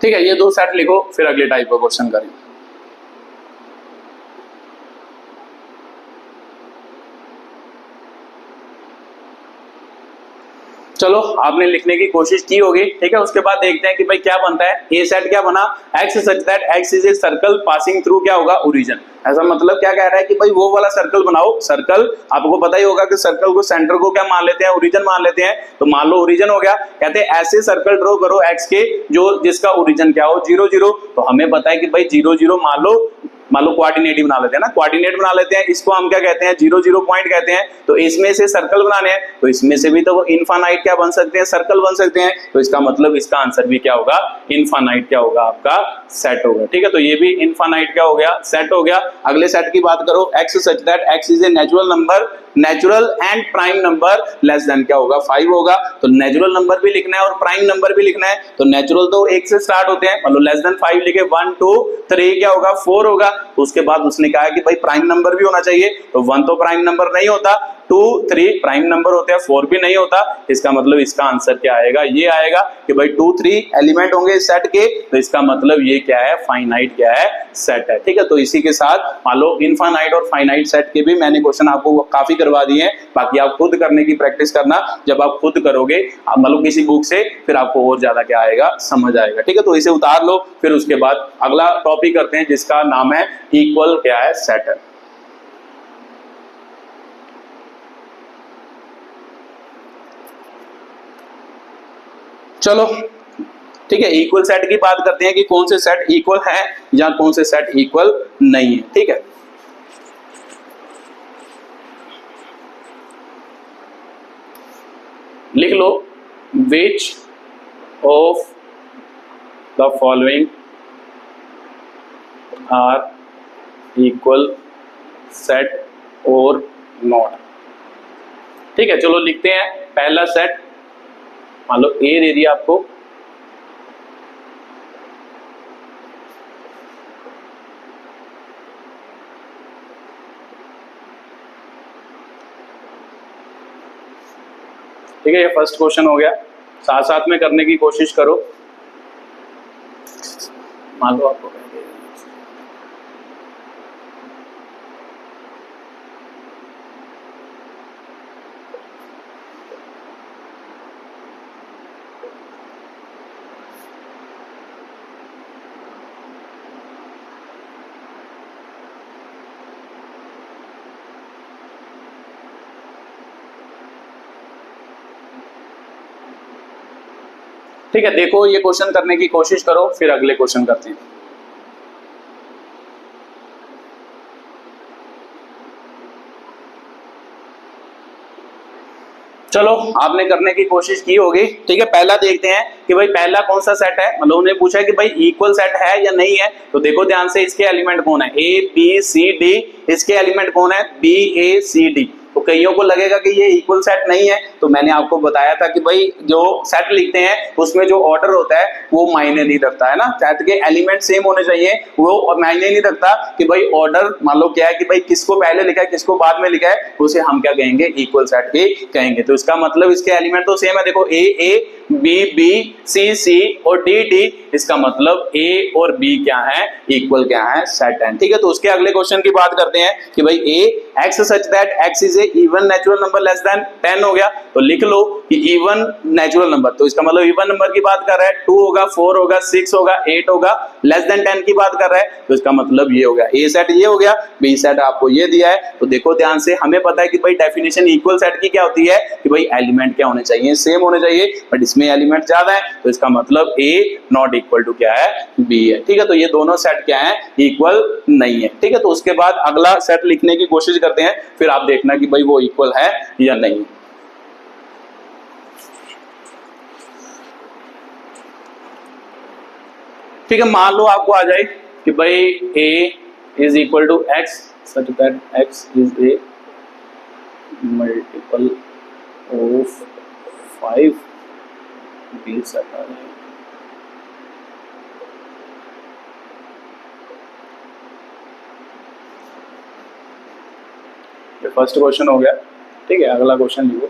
ठीक है, ये दो सेट लिखो, फिर अगले टाइप का क्वेश्चन करें। चलो आपने लिखने की कोशिश की होगी, ठीक है। उसके बाद देखते हैं कि भाई क्या बनता है। ए सेट क्या बना, x such that x is a circle passing through क्या होगा, ओरिजिन। ऐसा मतलब क्या कह रहा है कि भाई वो वाला सर्कल बनाओ। सर्कल आपको पता ही होगा कि सर्कल को सेंटर को क्या मान लेते हैं, ओरिजिन मान लेते हैं। तो मान लो ओरिजिन हो गया, कहते हैं ऐसे सर्कल ड्रॉ करो एक्स के जो जिसका ओरिजिन क्या हो, 0 0। तो हमें पता है कि भाई 0 0 मान लो कोऑर्डिनेट ही बना लेते हैं ना, कोऑर्डिनेट बना लेते हैं। इसको हम क्या कहते हैं, 0 0 पॉइंट कहते हैं। तो इसमें से सर्कल बनाने हैं, तो इसमें से भी तो वो इनफाइनाइट क्या बन सकते हैं, सर्कल बन सकते हैं। तो इसका मतलब इसका आंसर भी क्या होगा, इनफाइनाइट क्या होगा, आपका सेट होगा, ठीक है। तो ये भी इनफाइनाइट क्या हो गया, सेट हो गया। अगले सेट की बात करो, x such that x is a natural number, natural and prime number less then क्या होगा, 5 होगा। तो नेचुरल नंबर भी लिखना है और प्राइम नंबर भी लिखना है। तो नेचुरल तो 1 से स्टार्ट होते हैं, मतलब लेस देन 5 लिखे, 1 2 3 क्या होगा, 4 होगा। तो उसके बाद उसने कहा कि भाई प्राइम नंबर भी होना चाहिए। तो 1 तो प्राइम नंबर नहीं होता, 2 3 प्राइम नंबर होते हैं, 4 भी नहीं होता। इसका मतलब इसका आंसर क्या आएगा, ये आएगा कि भाई 2 3 एलिमेंट होंगे इस सेट के। तो इसका मतलब ये क्या है, फाइनाइट क्या है, सेट है, ठीक है। तो इसी के साथ मान लो इनफाइनाइट और फाइनाइट सेट के भी मैंने क्वेश्चन आपको काफी करवा दिए हैं। बाकी आप खुद करने की प्रैक्टिस करना, जब आप खुद करोगे मतलब किसी बुक से, फिर आपको और ज्यादा क्या आएगा, समझ आएगा, ठीक है। तो इसे उतार लो, फिर उसके बाद अगला टॉपिक करते हैं जिसका नाम है इक्वल क्या है, सेट है। चलो ठीक है, इक्वल सेट की बात करते हैं कि कौन से सेट इक्वल है या कौन से सेट इक्वल नहीं है, ठीक है। लिख लो, which of the following are equal set और नॉट, ठीक है। चलो लिखते हैं। पहला सेट, मान लो ए दे दिया आपको, ठीक है। ये फर्स्ट क्वेश्चन हो गया, साथ साथ में करने की कोशिश करो। मान लो आपको ठीक है, देखो ये क्वेश्चन करने की कोशिश करो, फिर अगले क्वेश्चन करते हैं। चलो आपने करने की कोशिश की होगी, ठीक है। पहला देखते हैं कि भाई पहला कौन सा सेट है, मतलब उन्होंने पूछा है कि भाई इक्वल सेट है या नहीं है। तो देखो ध्यान से, इसके एलिमेंट कौन है, ए बी सी डी। इसके एलिमेंट कौन है, बी ए सी डी। तो कईयों को लगेगा कि ये इक्वल सेट नहीं है। तो मैंने आपको बताया था कि भाई जो सेट लिखते हैं उसमें जो ऑर्डर होता है वो मायने नहीं रखता है ना, सेट के एलिमेंट सेम होने चाहिए, वो मायने नहीं रखता कि भाई ऑर्डर मान लो क्या है कि भाई किसको पहले लिखा है किसको बाद में लिखा है, उसे हम क्या कहेंगे, इक्वल सेट ही कहेंगे। तो इसका मतलब इसके एलिमेंट तो सेम है, देखो ए ए बी बी सी सी और डी डी। इसका मतलब ए और बी क्या है, इक्वल क्या है, सेट है, ठीक है। तो उसके अगले क्वेश्चन की बात करते हैं कि भाई A x such that x is a even natural number less than 10 हो गया। तो लिख लो कि इवन नेचुरल नंबर, तो इसका मतलब इवन नंबर की बात कर रहा है, 2 होगा 4 होगा 6 होगा 8 होगा, लेस देन 10 की बात कर रहा है। तो इसका मतलब ये हो गया, ए सेट ये हो गया, बी सेट आपको ये दिया है। तो देखो ध्यान से, हमें पता है कि भाई डेफिनेशन इक्वल सेट की क्या होती है कि भाई एलिमेंट क्या होने चाहिए, सेम होने चाहिए, बट इसमें एलिमेंट ज्यादा है। तो इसका मतलब ए नॉट इक्वल टू क्या है, बी है, ठीक है। तो ये दोनों सेट क्या है, इक्वल नहीं है, ठीक है। तो उसके बाद अगला सेट लिखने की कोशिश करते हैं, फिर आप देखना कि भाई वो इक्वल है या नहीं। ठीक है, मान लो आपको आ जाए कि भाई A is equal to x such that x is a multiple of 5, B set आ जाए। ये फर्स्ट क्वेश्चन हो गया, ठीक है। अगला क्वेश्चन लिखो।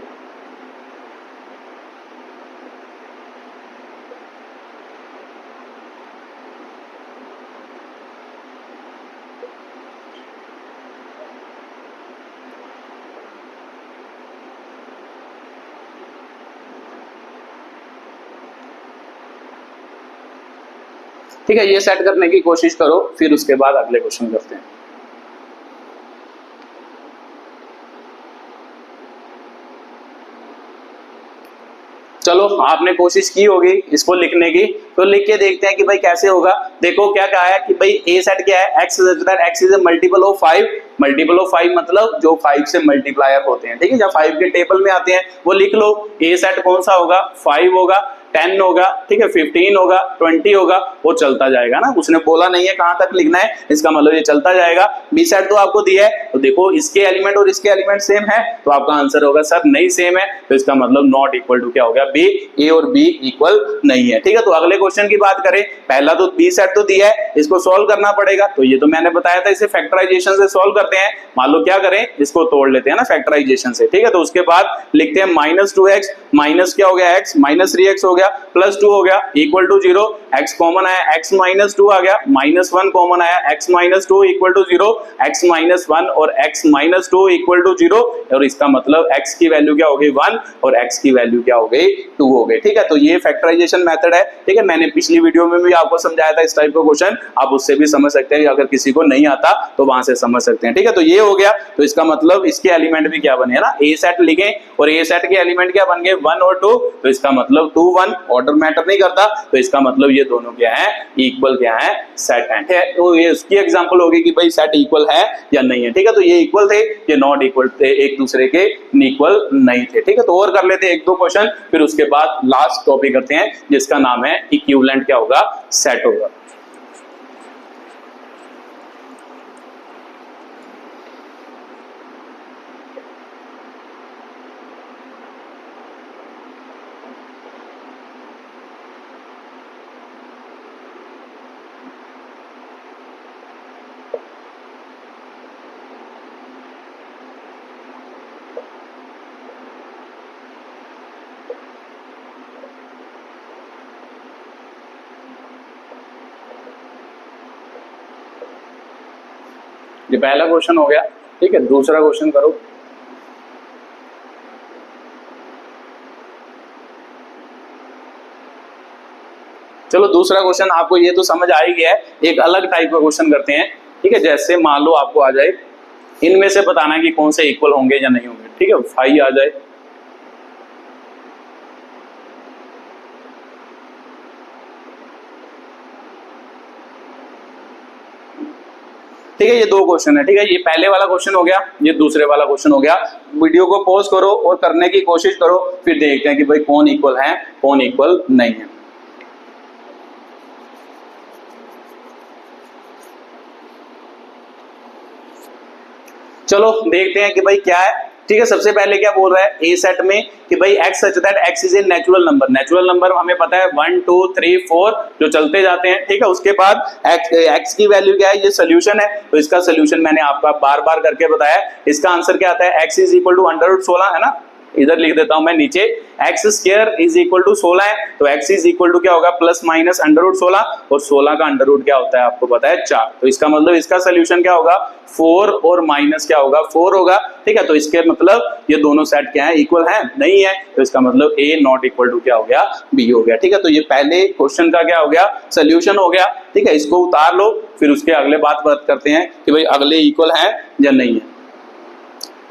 ठीक है, ये सेट करने की कोशिश करो, फिर उसके बाद अगले क्वेश्चन करते हैं। चलो आपने कोशिश की होगी इसको लिखने की, तो लिख के देखते हैं कि भाई कैसे होगा। देखो क्या कहा है कि भाई ए सेट क्या है, x is a multiple of 5। Multiple of 5 मतलब जो 5 से मल्टीप्लायर होते हैं, ठीक है, जब 5 के टेबल में आते हैं वो लिख लो। ए सेट कौन सा होगा, 5 होगा, 10 होगा, ठीक है, 15 होगा, 20 होगा, वो चलता जाएगा ना, उसने बोला नहीं है कहां तक लिखना है, इसका मतलब ये चलता जाएगा। बी सेट तो आपको दिया है, तो देखो इसके एलिमेंट और इसके एलिमेंट सेम है, तो आपका आंसर होगा सर नहीं सेम है, तो इसका मतलब नॉट इक्वल टू क्या हो गया, बी। ए और बी इक्वल नहीं है, ठीक है। तो अगले क्वेश्चन की बात करें, पहला तो बी सेट तो दिया है, इसको सोल्व करना पड़ेगा, तो ये तो मैंने बताया था, इसे फैक्टराइजेशन से सोल्व करते हैं। मान लो क्या करें, इसको तोड़ लेते हैं ना फैक्टराइजेशन से, ठीक है। तो उसके बाद लिखते हैं -2x माइनस क्या हो गया, x माइनस 3x हो गया, प्लस 2 हो गया, इक्वल टू 0, x कॉमन आया, x माइनस 2 आ गया, -1 कॉमन आया, x minus 2 equal to 0, x minus 1 और x माइनस 2 इक्वल टू 0, और इसका मतलब x की वैल्यू क्या हो गई 1 और x की वैल्यू क्या हो गई 2 हो गई, ठीक है। तो ये फैक्टराइजेशन मेथड है, ठीक है, मैंने पिछली वीडियो में भी आपको समझाया था इस टाइप का क्वेश्चन, आप उससे भी समझ सकते हैं, अगर किसी को नहीं आता तो वहां से समझ सकते हैं, ठीक है। तो ये हो गया, तो इसका मतलब इसके एलिमेंट भी क्या बने ना, ए सेट लिखे, और ए सेट के एलिमेंट क्या बन गए 1 और 2, तो इसका मतलब 2 1, ऑर्डर मैटर नहीं करता, तो इसका मतलब ये दोनों क्या है, इक्वल क्या है, सेट है। तो ये उसकी एग्जांपल होगी कि भाई सेट इक्वल है या नहीं है, ठीक है। तो ये इक्वल थे, ये नॉट इक्वल थे, एक दूसरे के इक्वल नहीं थे, ठीक है। तो और कर लेते हैं 1-2 क्वेश्चन, फिर उसके बाद लास्ट टॉपिक करते हैं जिसका नाम है इक्विवेलेंट क्या होगा, सेट होगा। ये पहला क्वेश्चन हो गया, ठीक है। दूसरा क्वेश्चन करो। चलो दूसरा क्वेश्चन आपको ये तो समझ आ ही गया है, एक अलग टाइप का क्वेश्चन करते हैं, ठीक है। जैसे मान लो आपको आ जाए, इनमें से बताना है कि कौन से इक्वल होंगे या नहीं होंगे, ठीक है। 5 आ जाए, ठीक है, ये 2 क्वेश्चन है, ठीक है। ये पहले वाला क्वेश्चन हो गया, ये दूसरे वाला क्वेश्चन हो गया। वीडियो को पॉज करो और करने की कोशिश करो, फिर देखते हैं कि भाई कौन इक्वल है कौन इक्वल नहीं है। चलो देखते हैं कि भाई क्या है, ठीक है। सबसे पहले क्या बोल रहा है ए सेट में कि भाई x such that x is a natural number. Natural number हमें पता है 1 2 3 4 जो चलते जाते हैं, ठीक है। उसके बाद x की वैल्यू क्या है, ये सोल्यूशन है, तो इसका सोल्यूशन मैंने आपका बार बार करके बताया। इसका आंसर क्या आता है, x इज इक्वल टू √16 है ना, इधर लिख देता हूं मैं नीचे, x square is equal to 16 है, तो x इज इक्वल टू क्या होगा प्लस माइनस √16, और 16 का अंडर रूट क्या होता है आपको पता है 4, तो इसका मतलब इसका सोल्यूशन क्या होगा 4 और माइनस क्या होगा 4 होगा, ठीक है। तो इसके मतलब ये दोनों सेट क्या है, इक्वल है नहीं है, तो इसका मतलब a नॉट इक्वल टू क्या हो गया, b हो गया, ठीक है। तो ये पहले क्वेश्चन का क्या हो गया, सोल्यूशन हो गया, ठीक है। इसको उतार लो, फिर उसके अगले बात करते हैं कि भाई अगले इक्वल है या नहीं है।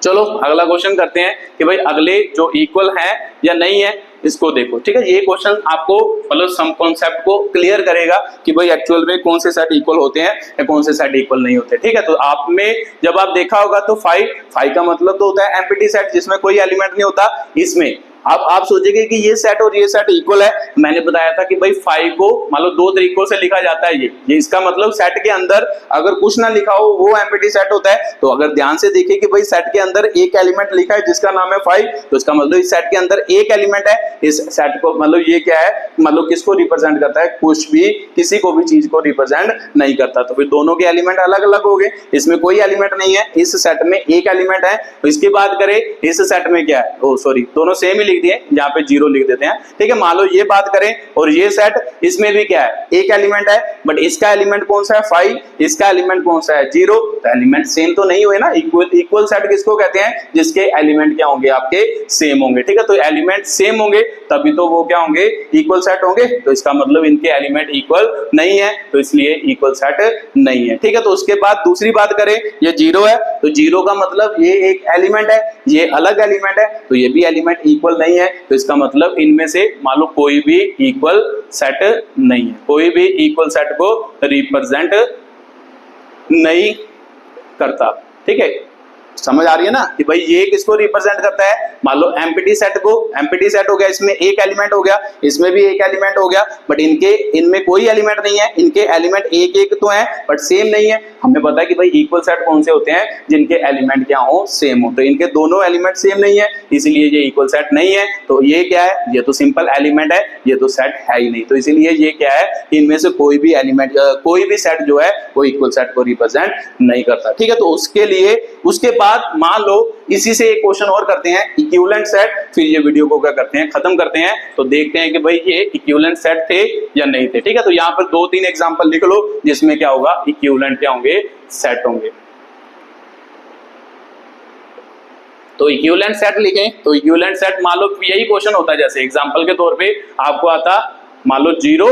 चलो अगला क्वेश्चन करते हैं कि भाई अगले जो इक्वल है या नहीं है, इसको देखो, ठीक है। ये क्वेश्चन आपको मतलब सम कॉन्सेप्ट को क्लियर करेगा कि भाई एक्चुअल में कौन से सेट इक्वल होते हैं या कौन से सेट इक्वल नहीं होते, ठीक है। तो आप में जब आप देखा होगा तो 5 का मतलब तो होता है एम्प्टी सेट जिसमें कोई एलिमेंट नहीं होता। इसमें अब आप सोचेंगे कि ये सेट और ये सेट इक्वल है, मैंने बताया था कि भाई 5 को मान लो 2 तरीकों से लिखा जाता है। ये इसका मतलब सेट के अंदर अगर कुछ ना लिखा हो वो एम्प्टी सेट होता है। तो अगर ध्यान से देखिए कि भाई सेट के अंदर एक एलिमेंट लिखा है जिसका नाम है 5, तो इसका मतलब इस सेट के अंदर एक एलिमेंट है। इस सेट को मतलब ये क्या है, मतलब किसको रिप्रेजेंट करता है, कुछ भी किसी को भी चीज को रिप्रेजेंट नहीं करता। तो फिर दोनों के एलिमेंट अलग अलग हो गए, इसमें कोई एलिमेंट नहीं है, इस सेट में एक एलिमेंट है। तो इसकी बात करें इस सेट में क्या है, ओ सॉरी दोनों सेम ही लिख दिए, यहाँ पे 0 लिख देते हैं। ठीक है, मान लो ये बात करें और ये सेट, इसमें भी क्या है, एक एलिमेंट है, बट इसका एलिमेंट कौन सा है 5, इसका एलिमेंट कौन सा है 0, तो एलिमेंट सेम तो नहीं हुए ना। इक्वल सेट किसको कहते हैं, जिसके एलिमेंट क्या होंगे, आपके सेम होंगे। ठीक है, तो एलिमेंट सेम होंगे तभी तो वो क्या होंगे, इक्वल सेट होंगे। तो इसका मतलब इनके एलिमेंट इक्वल नहीं है, तो इसलिए इक्वल सेट नहीं है। ठीक है, तो उसके बाद दूसरी बात करें, ये 0 है, तो 0 का मतलब ये एक एलिमेंट है, ये अलग एलिमेंट है, तो ये भी एलिमेंट इक्वल नहीं है। तो इसका मतलब इनमें से मान लो कोई भी इक्वल सेट नहीं है, कोई भी इक्वल सेट को रिप्रेजेंट नहीं करता। ठीक है, समझ आ रही है ना कि भाई ये किसको रिप्रेजेंट करता है, मान लो एम्प्टी सेट को, एम्प्टी सेट हो गया, इसमें एक एलिमेंट हो गया, इसमें भी एक एलिमेंट हो गया, बट इनमें कोई एलिमेंट नहीं है, इनके एलिमेंट एक एक तो हैं बट सेम नहीं है। हमें पता है कि भाई इक्वल सेट कौन से होते हैं, जिनके एलिमेंट क्या हो, सेम हो, तो इनके दोनों एलिमेंट सेम नहीं है, इसलिए ये इक्वल सेट नहीं है। तो ये क्या है, ये तो सिंपल एलिमेंट है, ये तो सेट है ही नहीं, तो इसीलिए ये क्या है, इनमें से कोई भी एलिमेंट, कोई भी सेट जो है वो इक्वल सेट को रिप्रेजेंट नहीं करता। ठीक है, तो उसके लिए उसके बाद मान लो इसी से एक क्वेश्चन और करते हैं, इक्विवेलेंट सेट, फिर ये वीडियो को क्या करते हैं, खत्म करते हैं। तो देखते हैं कि भाई ये इक्विवेलेंट सेट थे या नहीं थे। ठीक है, तो यहाँ पर 2-3 एग्जांपल लिख लो जिसमें क्या होगा, इक्विवेलेंट क्या होंगे, सेट होंगे। तो इक्विवेलेंट सेट लिखें, तो इक्विवेलेंट सेट मान लो यही क्वेश्चन होता है, जैसे एग्जांपल के तौर पे आपको आता, मान लो 0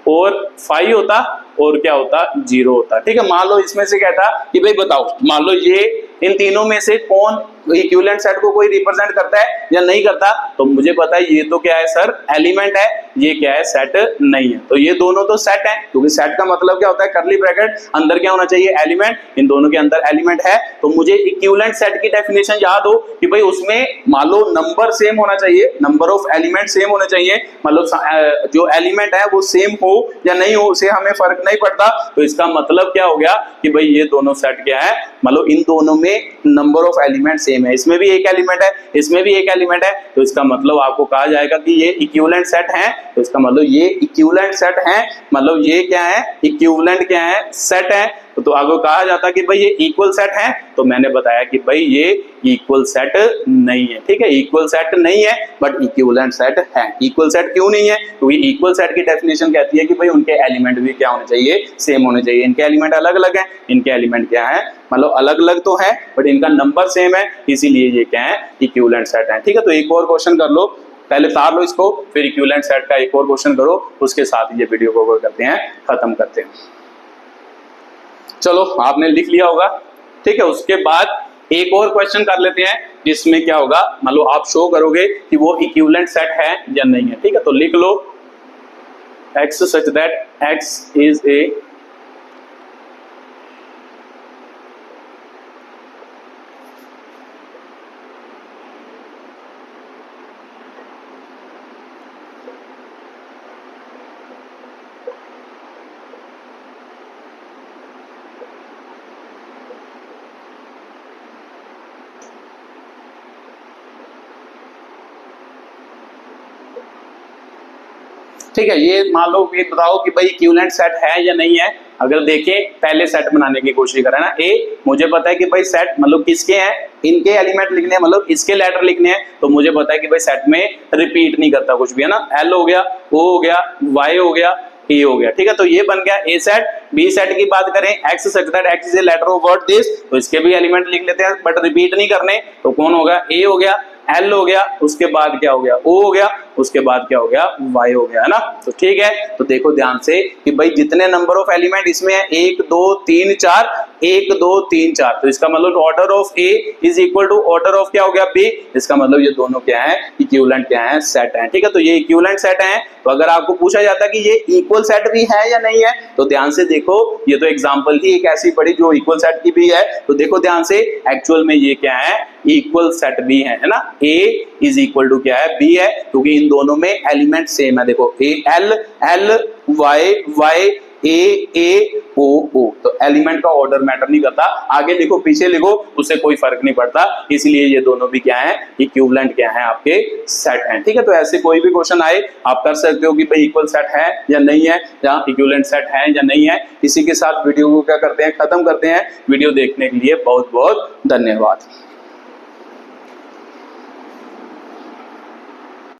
और 5 होता और क्या होता, 0 होता। ठीक है, मान लो इसमें से कहता कि भाई बताओ, मान लो ये इन तीनों में से कौन इक्विवेलेंट सेट को कोई रिप्रेजेंट करता है या नहीं करता, तो मुझे पता है ये तो क्या है सर, एलिमेंट है, ये क्या है, सेट नहीं है। तो ये दोनों तो सेट है, क्योंकि सेट का मतलब क्या होता है, कर्ली ब्रैकेट, अंदर क्या होना चाहिए, एलिमेंट, इन दोनों के अंदर एलिमेंट है। तो मुझे इक्विवेलेंट सेट की डेफिनेशन याद हो कि भाई उसमें मान लो नंबर सेम होना चाहिए, नंबर ऑफ एलिमेंट सेम होने चाहिए, मतलब जो एलिमेंट है वो सेम हो या नहीं हो उसे हमें फर्क नहीं पड़ता। तो इसका मतलब क्या हो गया कि भाई ये दोनों सेट क्या है, मतलब इन दोनों में नंबर ऑफ एलिमेंट सेम है, इसमें भी एक एलिमेंट है, इसमें भी एक एलिमेंट है, तो इसका मतलब आपको कहा जाएगा कि ये इक्विवेलेंट सेट है। तो इसका मतलब ये इक्विवेलेंट सेट है, मतलब ये क्या है, इक्विवेलेंट क्या है, सेट है। तो आगे कहा जाता है कि भाई ये इक्वल सेट है, तो मैंने बताया कि भाई ये इक्वल सेट नहीं है। ठीक है, इक्वल सेट नहीं है बट इक्विवेलेंट सेट है। इक्वल सेट क्यों नहीं है, क्योंकि इक्वल सेट की डेफिनेशन कहती है कि भाई उनके एलिमेंट भी क्या होने चाहिए, सेम होने चाहिए। इनके एलिमेंट अलग अलग हैं, इनके एलिमेंट क्या है, मतलब अलग अलग तो है बट इनका नंबर सेम है, इसीलिए ये क्या है, इक्विवेलेंट सेट है। ठीक है, तो एक और क्वेश्चन कर लो, पहले तार लो इसको, फिर इक्विवेलेंट सेट का एक और क्वेश्चन करो, उसके साथ ये वीडियो को करते हैं, खत्म करते हैं। चलो आपने लिख लिया होगा। ठीक है, उसके बाद एक और क्वेश्चन कर लेते हैं जिसमें क्या होगा, मान लो आप शो करोगे कि वो इक्विवेलेंट सेट है या नहीं है। ठीक है, तो लिख लो x such that x is a ठीक है, ये मान लो ये बताओ कि भाई इक्विवेलेंट सेट है या नहीं है। अगर देखें पहले सेट बनाने की कोशिश करें ना, ए मुझे पता है कि भाई सेट मतलब किसके हैं, इनके एलिमेंट लिखने हैं, मतलब इसके लेटर लिखने हैं, तो मुझे पता है कि भाई सेट में रिपीट नहीं करता कुछ भी, है ना। एल हो गया, ओ हो गया, वाई हो गया, ए हो गया। ठीक है, तो ये बन गया ए सेट। बी सेट की बात करें, x such that x is a letter of word this, तो इसके भी एलिमेंट लिख लेते हैं बट रिपीट नहीं करने, तो कौन होगा, ए हो गया, एल हो गया, उसके बाद क्या हो गया, ओ हो गया, उसके बाद क्या हो गया, वाई हो गया, है ना। तो ठीक है, तो देखो ध्यान से कि भाई जितने नंबर ऑफ एलिमेंट इसमें है 1 2 3 4, 1 2 3 4, तो इसका मतलब order of A is equal to order of क्या हो गया, बी। इसका मतलब ये दोनों क्या है, इक्विवेलेंट क्या है, सेट है। ठीक है, तो ये इक्विवेलेंट सेट है। तो अगर आपको पूछा जाता कि ये इक्वल सेट भी है या नहीं है, तो ध्यान से देखो, ये तो एग्जांपल ही एक ऐसी पड़ी जो इक्वल सेट की भी है, तो देखो ध्यान से, एक्चुअल में ये क्या है, इक्वल सेट भी है ना। ए इज इक्वल टू क्या है, बी है, क्योंकि इन दोनों में एलिमेंट सेम है। देखो A L L, Y Y, A O O, तो एलिमेंट का ऑर्डर मैटर नहीं करता, आगे लिखो पीछे लिखो उससे कोई फर्क नहीं पड़ता, इसलिए ये दोनों भी क्या है, इक्विवेलेंट क्या है, आपके सेट हैं। ठीक है, तो ऐसे कोई भी क्वेश्चन आए आप कर सकते हो कि भाई इक्वल सेट है या नहीं है, या इक्विवेलेंट सेट है या नहीं है। इसी के साथ वीडियो को क्या करते हैं, खत्म करते हैं। वीडियो देखने के लिए बहुत बहुत धन्यवाद।